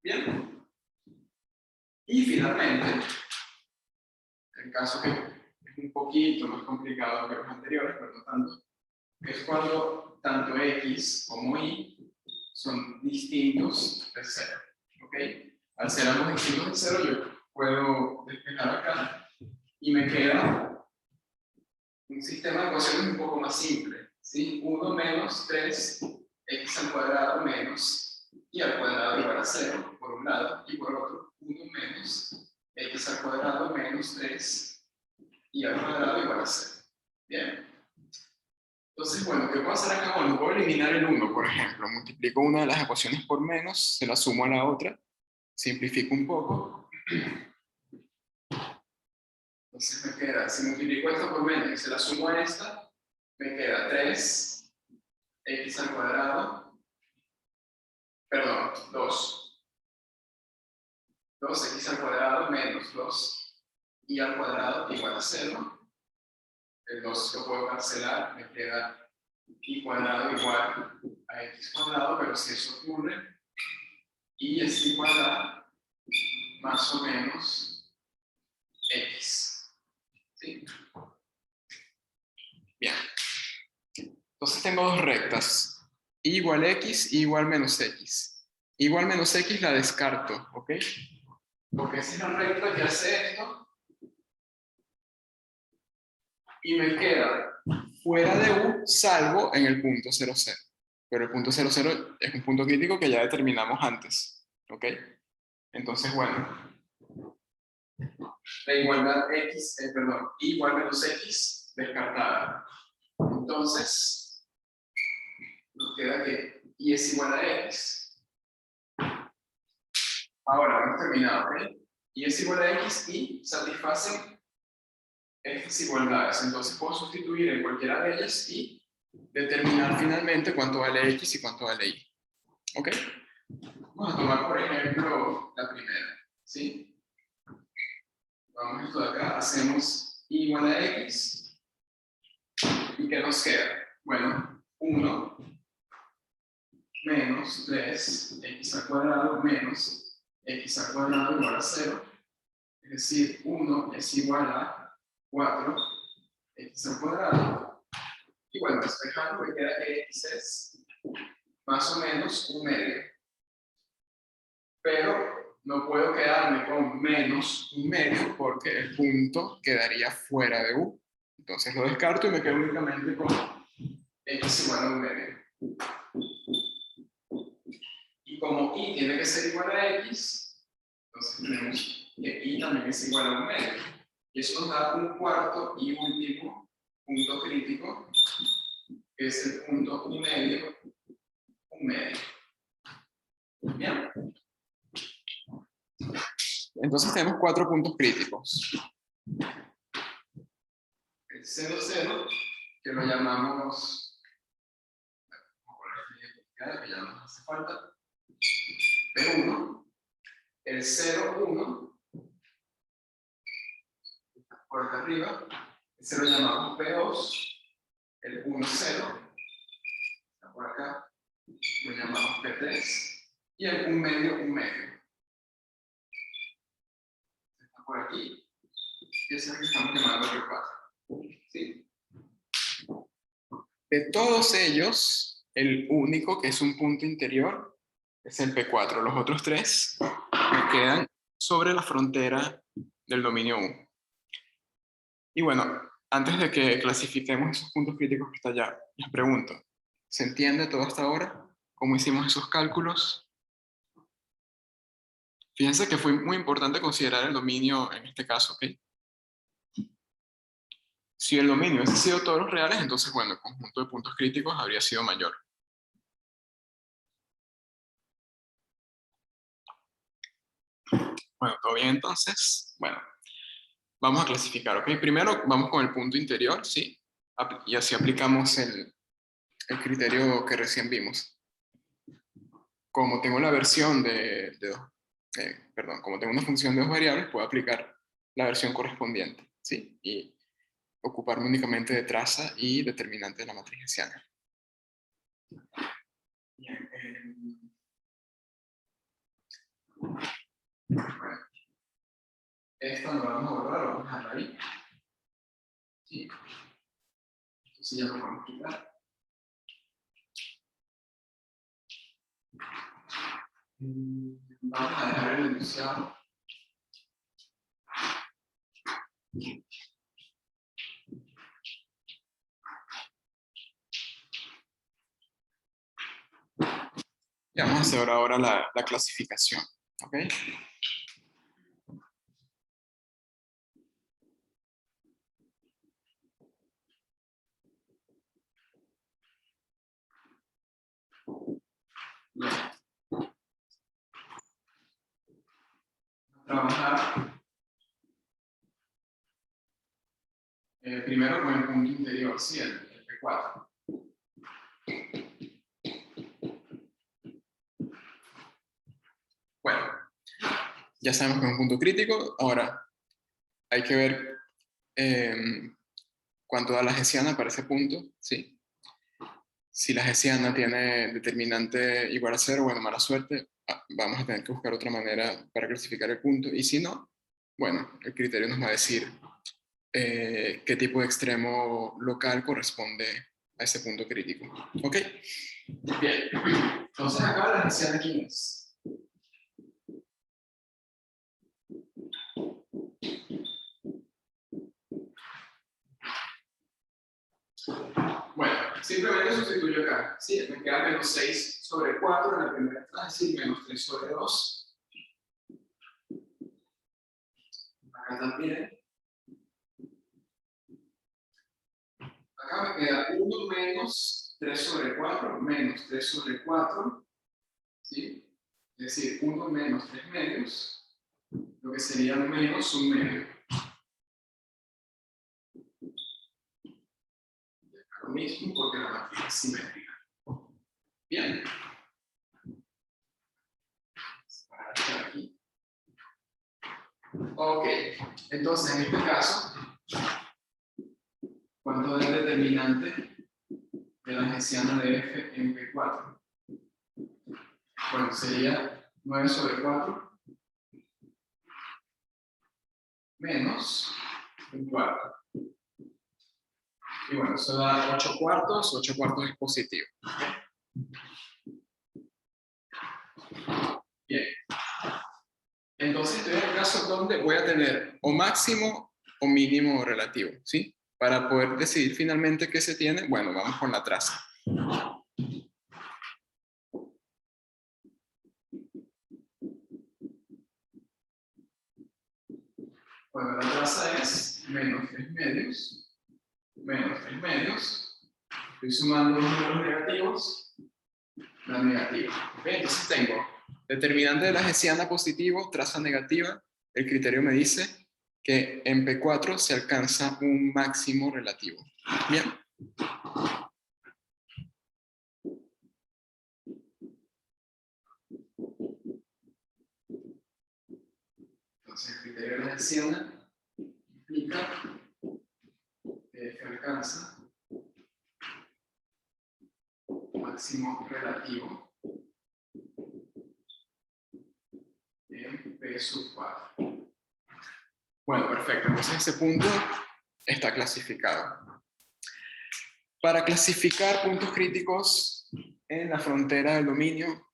Bien. Y finalmente, el caso que es un poquito más complicado que los anteriores, pero no tanto, es cuando tanto x como y son distintos de 0. ¿Ok? Al ser ambos distintos de 0, yo puedo despejar acá y me queda un sistema de ecuaciones un poco más simple. ¿Sí? 1 menos 3x al cuadrado menos y al cuadrado igual a 0, por un lado, y por otro, 1 menos x al cuadrado menos 3 y al cuadrado igual a 0. Bien. Entonces, bueno, ¿qué puedo hacer acá? Bueno, puedo eliminar el 1, por ejemplo. Multiplico una de las ecuaciones por menos, se la sumo a la otra, simplifico un poco. Entonces me queda, si multiplico esto por menos y se la sumo a esta, me queda 3x al cuadrado, perdón, 2x al cuadrado menos 2 y al cuadrado igual a 0. El 2 lo puedo cancelar, me queda y cuadrado igual a x cuadrado, pero si eso ocurre, y es igual a más o menos x. ¿Sí? Bien. Entonces tengo dos rectas, y igual a x y igual menos x. Igual menos x la descarto, ¿ok? Porque esa es la recta que hace esto, y me queda fuera de u, salvo en el punto 0, 0. Pero el punto 0, 0 es un punto crítico que ya determinamos antes. ¿Ok? Entonces, bueno. La igualdad x, perdón, y igual menos x descartada. Entonces, nos queda que y es igual a x. Ahora, hemos terminado, ¿ok? Y es igual a x y satisfacen estas igualdades. Entonces puedo sustituir en cualquiera de ellas y determinar finalmente cuánto vale X y cuánto vale Y. ¿Ok? Vamos a tomar, por ejemplo, la primera. ¿Sí? Vamos a esto de acá. Hacemos Y igual a X. ¿Y qué nos queda? Bueno, 1 menos 3x al cuadrado menos x al cuadrado igual a 0. Es decir, 1 es igual a 4x al cuadrado. Y bueno, despejando me queda que x es más o menos 1/2. Pero no puedo quedarme con menos 1/2 porque el punto quedaría fuera de u. Entonces lo descarto y me quedo únicamente con x igual a 1/2. Y como y tiene que ser igual a x, entonces tenemos que y también es igual a 1/2. Y eso nos da un cuarto y último punto crítico, que es el punto 1/2, 1/2. Bien. Entonces tenemos 4 puntos críticos. El 0, 0, que lo llamamos, que ya no nos hace falta, P1. El 0, 1, por acá arriba, ese lo llamamos P2. El 1, 0, está por acá, lo llamamos P3. Y el 1/2, 1/2. Está por aquí. Y ese es el que estamos llamando P4. ¿Sí? De todos ellos, el único que es un punto interior es el P4. Los otros 3 me quedan sobre la frontera del dominio U. Y bueno, antes de que clasifiquemos esos puntos críticos que está allá, les pregunto, ¿se entiende todo hasta ahora? ¿Cómo hicimos esos cálculos? Fíjense que fue muy importante considerar el dominio en este caso, ¿ok? Si el dominio hubiese sido todos los reales, entonces, bueno, el conjunto de puntos críticos habría sido mayor. Bueno, ¿todo bien entonces? Bueno, vamos a clasificar, ¿ok? Primero vamos con el punto interior, ¿sí? Y así aplicamos el criterio que recién vimos. Como tengo la versión como tengo una función de 2 variables, puedo aplicar la versión correspondiente, ¿sí? Y ocuparme únicamente de traza y determinante de la matriz hessiana. Bien, bueno, esta no la vamos a borrar, la vamos a dejar ahí. Sí. Entonces ya lo vamos a quitar. Vamos a dejar el enunciado. Y vamos a hacer ahora la clasificación, ¿ok? Bien. Trabajar primero con el punto interior, ¿sí? El P4. Bueno, ya sabemos que es un punto crítico. Ahora hay que ver cuánto da la hessiana para ese punto, ¿sí? Si la hessiana tiene determinante igual a 0, bueno, mala suerte, vamos a tener que buscar otra manera para clasificar el punto. Y si no, bueno, el criterio nos va a decir qué tipo de extremo local corresponde a ese punto crítico. ¿Ok? Bien. Entonces acá la hessiana aquí es. Bueno, simplemente sustituyo acá. Sí, me queda menos 6 sobre 4 en la primera frase y menos 3 sobre 2. Acá también. Acá me queda 1 menos 3 sobre 4 menos 3 sobre 4. ¿Sí? Es decir, 1 menos 3 medios, lo que sería menos 1 medio. Lo mismo porque la matriz es simétrica. Bien. Separar aquí. Ok, entonces en este caso, ¿cuánto es el determinante de la hessiana de f en P4? Bueno, sería 9 sobre 4 menos un cuarto. Y bueno, eso da 8 cuartos. 8 cuartos es positivo. Bien. Entonces estoy en el caso donde voy a tener o máximo o mínimo relativo, ¿sí? Para poder decidir finalmente qué se tiene, bueno, vamos con la traza. Bueno, la traza es menos 3 medios, menos 3 medios. Estoy sumando los números negativos, la negativa. ¿Okay? Entonces tengo determinante de la hessiana positivo, traza negativa. El criterio me dice que en P4 se alcanza un máximo relativo. Bien. Entonces el criterio de la hessiana implica que F alcanza máximo relativo en P sub 4. Bueno, perfecto. Entonces ese punto está clasificado. Para clasificar puntos críticos en la frontera del dominio,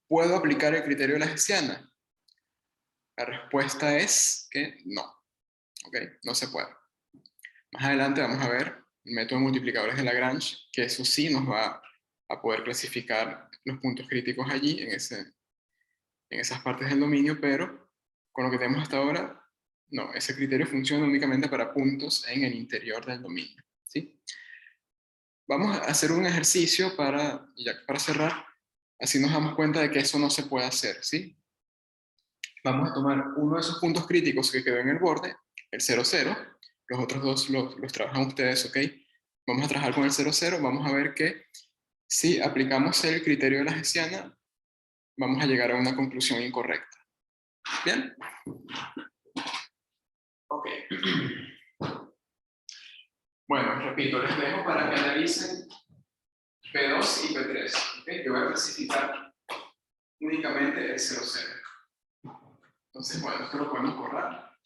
¿puedo aplicar el criterio de la hessiana? La respuesta es que no. ¿Ok? No se puede. Más adelante vamos a ver el método de multiplicadores de Lagrange, que eso sí nos va a poder clasificar los puntos críticos allí, en esas partes del dominio, pero con lo que tenemos hasta ahora, no, ese criterio funciona únicamente para puntos en el interior del dominio, ¿sí? Vamos a hacer un ejercicio para cerrar, así nos damos cuenta de que eso no se puede hacer, ¿sí? Vamos a tomar uno de esos puntos críticos que quedó en el borde, el 0, 0, los otros dos los trabajan ustedes, ¿ok? Vamos a trabajar con el 0, 0, vamos a ver que si aplicamos el criterio de la hessiana, vamos a llegar a una conclusión incorrecta. ¿Bien? Ok. Bueno, repito, les dejo para que analicen P2 y P3. ¿Okay? Yo voy a clasificar únicamente el 0, 0. Entonces, bueno, esto lo podemos borrar.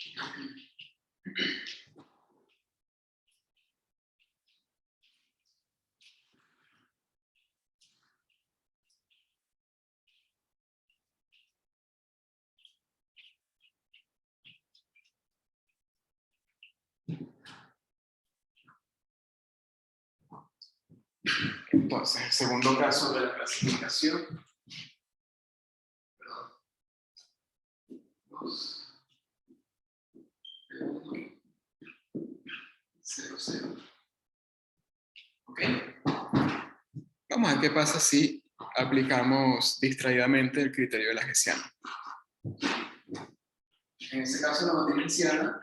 Entonces, el segundo caso de la clasificación. Perdón. 2. 1. 0, 0. ¿Ok? Vamos a ver qué pasa si aplicamos distraídamente el criterio de la hessiana. En ese caso, la matriz hessiana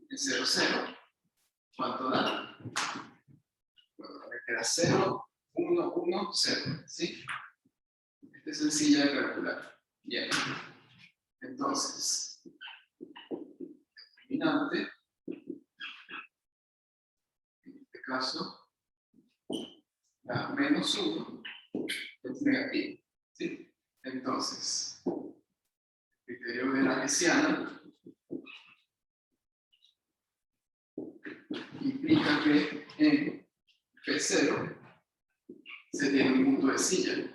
es 0, 0. ¿Cuánto da? Bueno, me queda 0, 1, 1, 0. ¿Sí? Esta es sencilla de calcular. Bien. Entonces, determinante, en este caso, da menos 1, es negativo. ¿Sí? Entonces, el criterio de la hessiana implica que en P0 se tiene un punto de silla.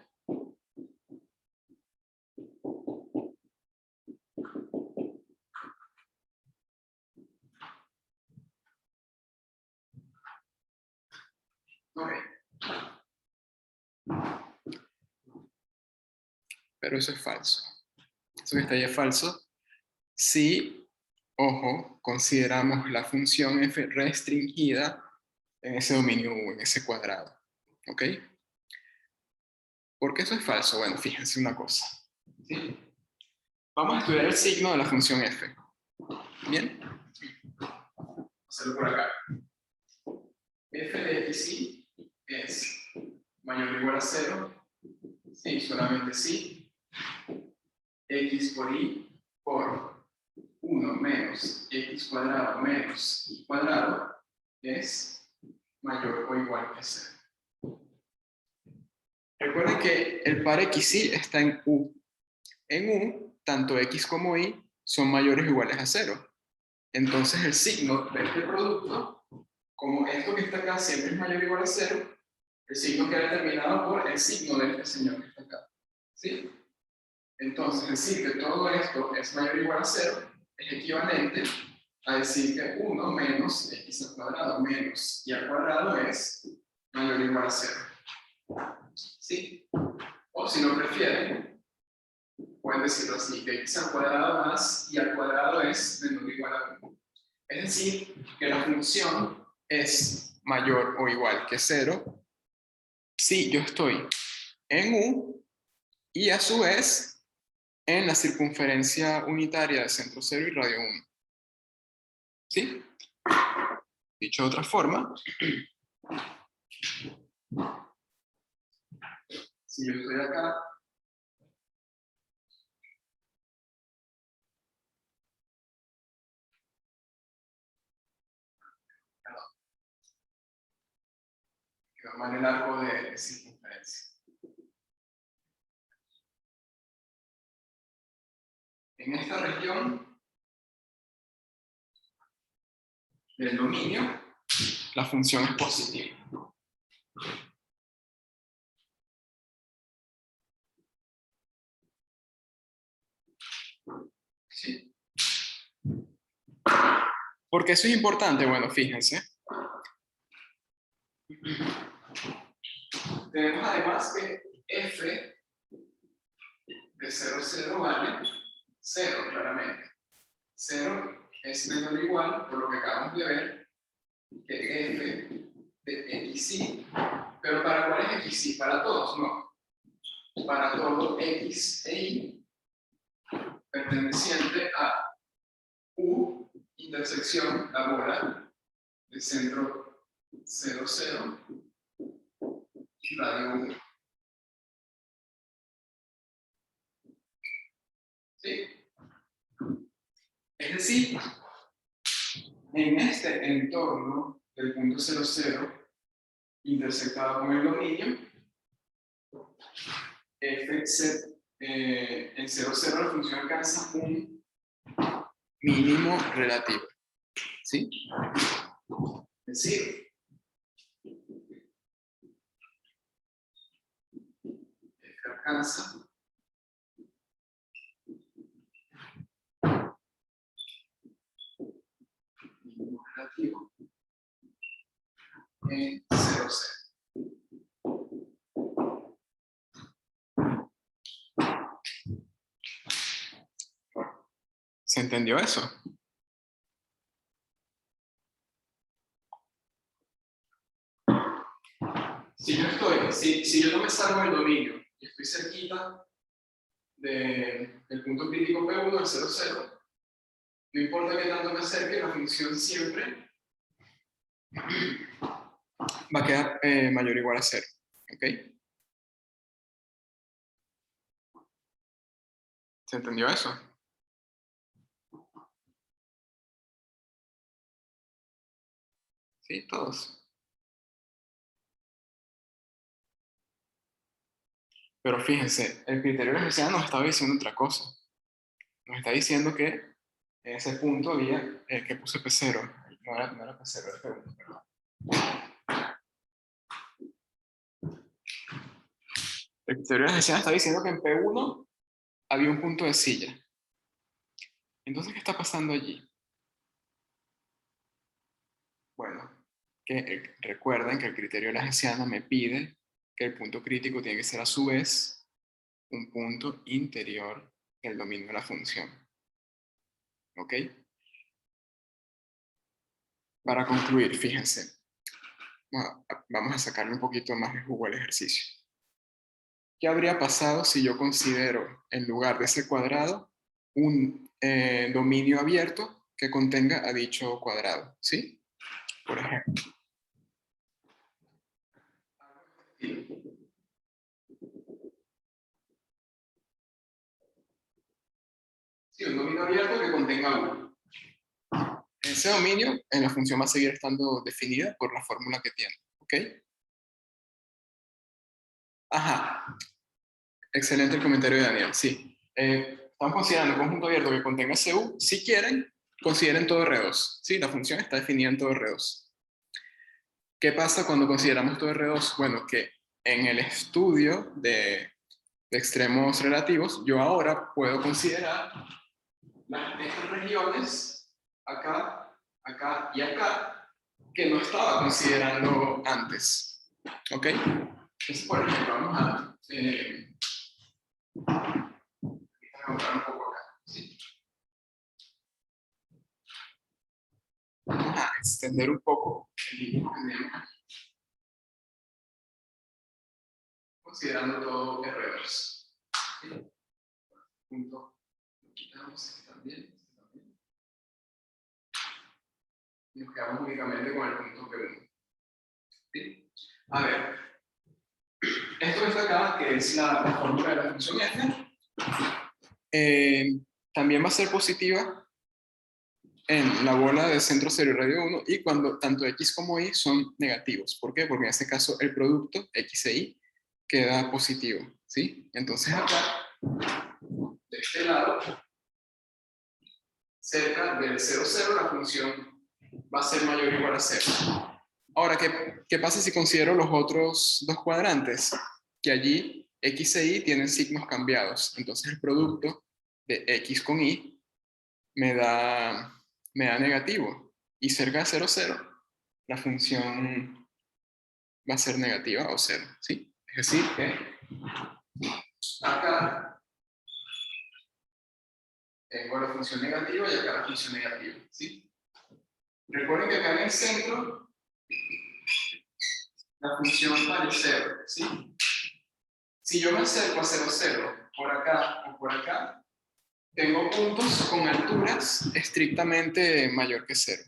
Ok. Pero eso es falso. Eso que está ahí es falso. Si, ojo, consideramos la función f restringida en ese dominio U, en ese cuadrado. ¿Ok? ¿Por qué eso es falso? Bueno, fíjense una cosa. ¿Sí? Vamos a estudiar el signo de la función f. ¿Bien? Vamos a hacerlo por acá. ¿Ok? f de xy es mayor o igual a 0, sí, solamente si x por y por 1 menos x cuadrado menos y cuadrado es mayor o igual que 0. Recuerden que el par xy está en u. En u, tanto x como y son mayores o iguales a 0. Entonces el signo de este producto, como esto que está acá siempre es mayor o igual a 0, el signo queda determinado por el signo de este señor que está acá. ¿Sí? Entonces decir que todo esto es mayor o igual a 0 es equivalente a decir que 1 menos x al cuadrado menos y al cuadrado es mayor o igual a 0. ¿Sí? O si lo prefieren, pueden decirlo así, que x al cuadrado más y al cuadrado es menor o igual a 1. Es decir, que la función es mayor o igual que 0 si yo estoy en u y a su vez en la circunferencia unitaria de centro 0 y radio 1. ¿Sí? Dicho de otra forma, si yo estoy acá, quedó mal el arco de circunferencia. En esta región del dominio, la función es positiva. ¿Sí? Porque eso es importante, bueno, fíjense. Tenemos además que f de 0, 0 vale 0, claramente. 0 es menor o igual, por lo que acabamos de ver, que f de xy. ¿Pero para cuál es xy? Para todos, no. Para todo x e y perteneciente a u intersección la bola de centro 0, 0 y radio 1. ¿Sí? Es decir, en este entorno del punto 0, 0 intersectado con el dominio, f en 0, 0 la función alcanza un mínimo relativo. ¿Sí? Es decir, f alcanza mínimo relativo en 0, 0. ¿Se entendió eso? Si yo no me salgo del dominio y estoy cerquita del punto crítico P1 del 0, 0, no importa que tanto me acerque, la función siempre va a quedar mayor o igual a 0. ¿Ok? ¿Se entendió eso? Sí, todos. Pero fíjense, el criterio de la universidad nos estaba diciendo otra cosa. Nos está diciendo que en ese punto había que puse P0. No era P0, era P1, perdón. El criterio de la universidad está diciendo que en P1 había un punto de silla. Entonces, ¿qué está pasando allí? Bueno, que recuerden que el criterio de la hessiana me pide que el punto crítico tiene que ser a su vez un punto interior del dominio de la función. ¿Ok? Para concluir, fíjense, vamos a sacarle un poquito más de jugo al ejercicio. ¿Qué habría pasado si yo considero en lugar de ese cuadrado un dominio abierto que contenga a dicho cuadrado? ¿Sí? Por ejemplo, Sí, un dominio abierto que contenga 1. Ese dominio en la función va a seguir estando definida por la fórmula que tiene. ¿Ok? Ajá. Excelente el comentario de Daniel. Sí. Estamos considerando un conjunto abierto que contenga CU. Si quieren, consideren todo R2. Sí, la función está definida en todo R2. ¿Qué pasa cuando consideramos todo R2? Bueno, que en el estudio de extremos relativos, yo ahora puedo considerar estas regiones, acá, acá y acá, que no estaba considerando antes. ¿Ok? Entonces, por ejemplo, vamos a mejorar un poco acá. ¿Sí? Vamos a extender un poco el dibujo que tenemos aquí, considerando todo R2. ¿Sí? Punto. Lo quitamos, este también. Y nos quedamos únicamente con el punto P1. ¿Sí? A ver, esto que está acá, que es la fórmula de la función f, también va a ser positiva en la bola de centro 0 y radio 1 y cuando tanto x como y son negativos. ¿Por qué? Porque en este caso el producto x e y queda positivo. ¿Sí? Entonces acá, de este lado, cerca del 0, 0, la función va a ser mayor o igual a 0. Ahora, ¿qué pasa si considero los otros dos cuadrantes? Que allí x e y tienen signos cambiados. Entonces el producto de x con y me da negativo. Y cerca de 0, 0, la función va a ser negativa o 0. ¿Sí? Es decir, que acá tengo la función negativa y acá la función negativa. ¿Sí? Recuerden que acá en el centro la función vale 0. ¿Sí? Si yo me acerco a 0, 0 por acá o por acá, tengo puntos con alturas estrictamente mayor que 0.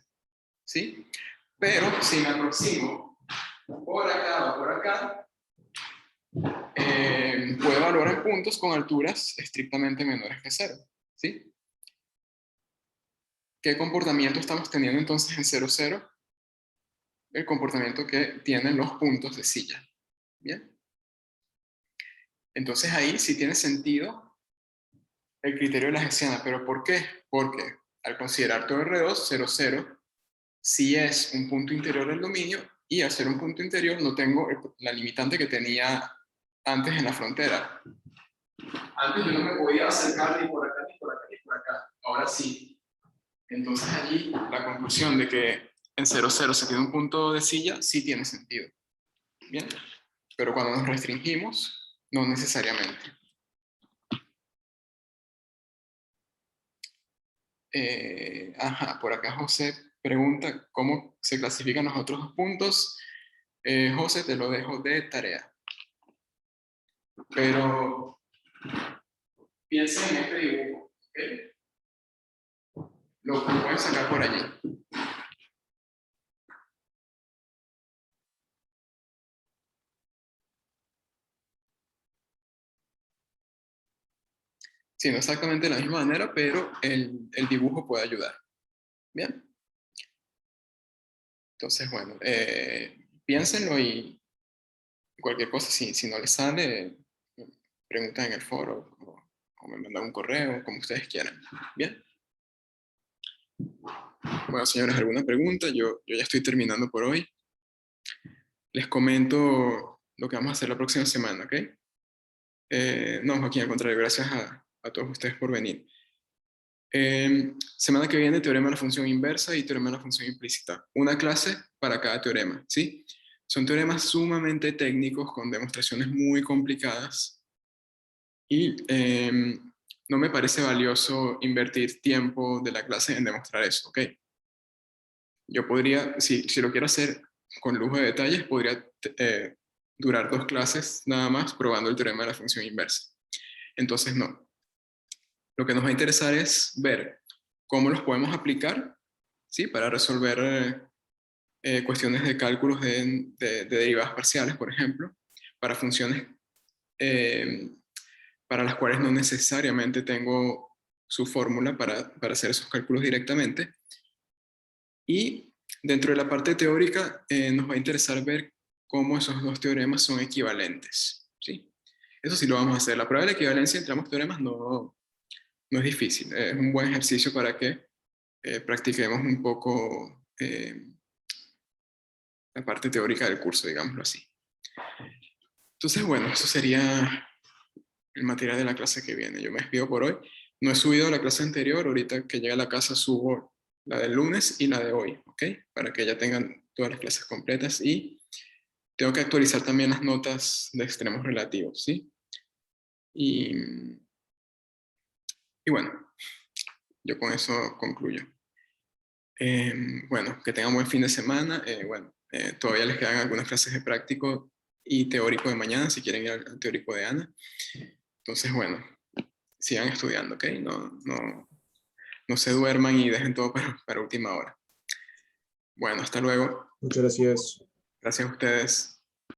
¿Sí? Pero si me aproximo por acá o por acá, puedo evaluar puntos con alturas estrictamente menores que 0. ¿Sí? ¿Qué comportamiento estamos teniendo entonces en 0, 0? El comportamiento que tienen los puntos de silla. ¿Bien? Entonces ahí sí tiene sentido el criterio de la hessiana. ¿Pero por qué? Porque al considerar todo R2, 0, 0, sí es un punto interior del dominio y al ser un punto interior no tengo la limitante que tenía antes en la frontera. Antes yo no me podía acercar ni por acá, ni por acá, ni por acá. Ahora sí. Entonces allí la conclusión de que en 0, 0 se tiene un punto de silla sí tiene sentido. Bien. Pero cuando nos restringimos, no necesariamente. Ajá, por acá José pregunta cómo se clasifican los otros dos puntos. José, te lo dejo de tarea. Pero piensa en este dibujo. ¿Okay? Lo pueden sacar por allí. Sí, no exactamente de la misma manera, pero el dibujo puede ayudar. Bien. Entonces, bueno, piénsenlo y cualquier cosa, si no les sale, preguntan en el foro o me mandan un correo, como ustedes quieran. Bien. Bueno, señores, ¿alguna pregunta? Yo ya estoy terminando por hoy. Les comento lo que vamos a hacer la próxima semana, ¿ok? No, Joaquín, al contrario, gracias a todos ustedes por venir. Semana que viene, teorema de la función inversa y teorema de la función implícita. Una clase para cada teorema, ¿sí? Son teoremas sumamente técnicos con demostraciones muy complicadas y no me parece valioso invertir tiempo de la clase en demostrar eso, ¿ok? Yo podría, si lo quiero hacer con lujo de detalles, podría durar 2 clases nada más probando el teorema de la función inversa. Entonces, no. Lo que nos va a interesar es ver cómo los podemos aplicar, ¿sí? Para resolver cuestiones de cálculos de derivadas parciales, por ejemplo, para funciones para las cuales no necesariamente tengo su fórmula para hacer esos cálculos directamente. Y dentro de la parte teórica nos va a interesar ver cómo esos dos teoremas son equivalentes, ¿sí? Eso sí lo vamos a hacer. La prueba de la equivalencia entre ambos teoremas no es difícil. Es un buen ejercicio para que practiquemos un poco la parte teórica del curso, digámoslo así. Entonces, bueno, eso sería el material de la clase que viene. Yo me despido por hoy. No he subido la clase anterior. Ahorita que llegue a la casa subo la del lunes y la de hoy, ¿ok? Para que ya tengan todas las clases completas. Y tengo que actualizar también las notas de extremos relativos, ¿sí? Y bueno, yo con eso concluyo. Bueno, que tengan buen fin de semana. Todavía les quedan algunas clases de práctico y teórico de mañana, si quieren ir al teórico de Ana. Entonces, bueno, sigan estudiando, ¿ok? No se duerman y dejen todo para última hora. Bueno, hasta luego. Muchas gracias. Gracias a ustedes.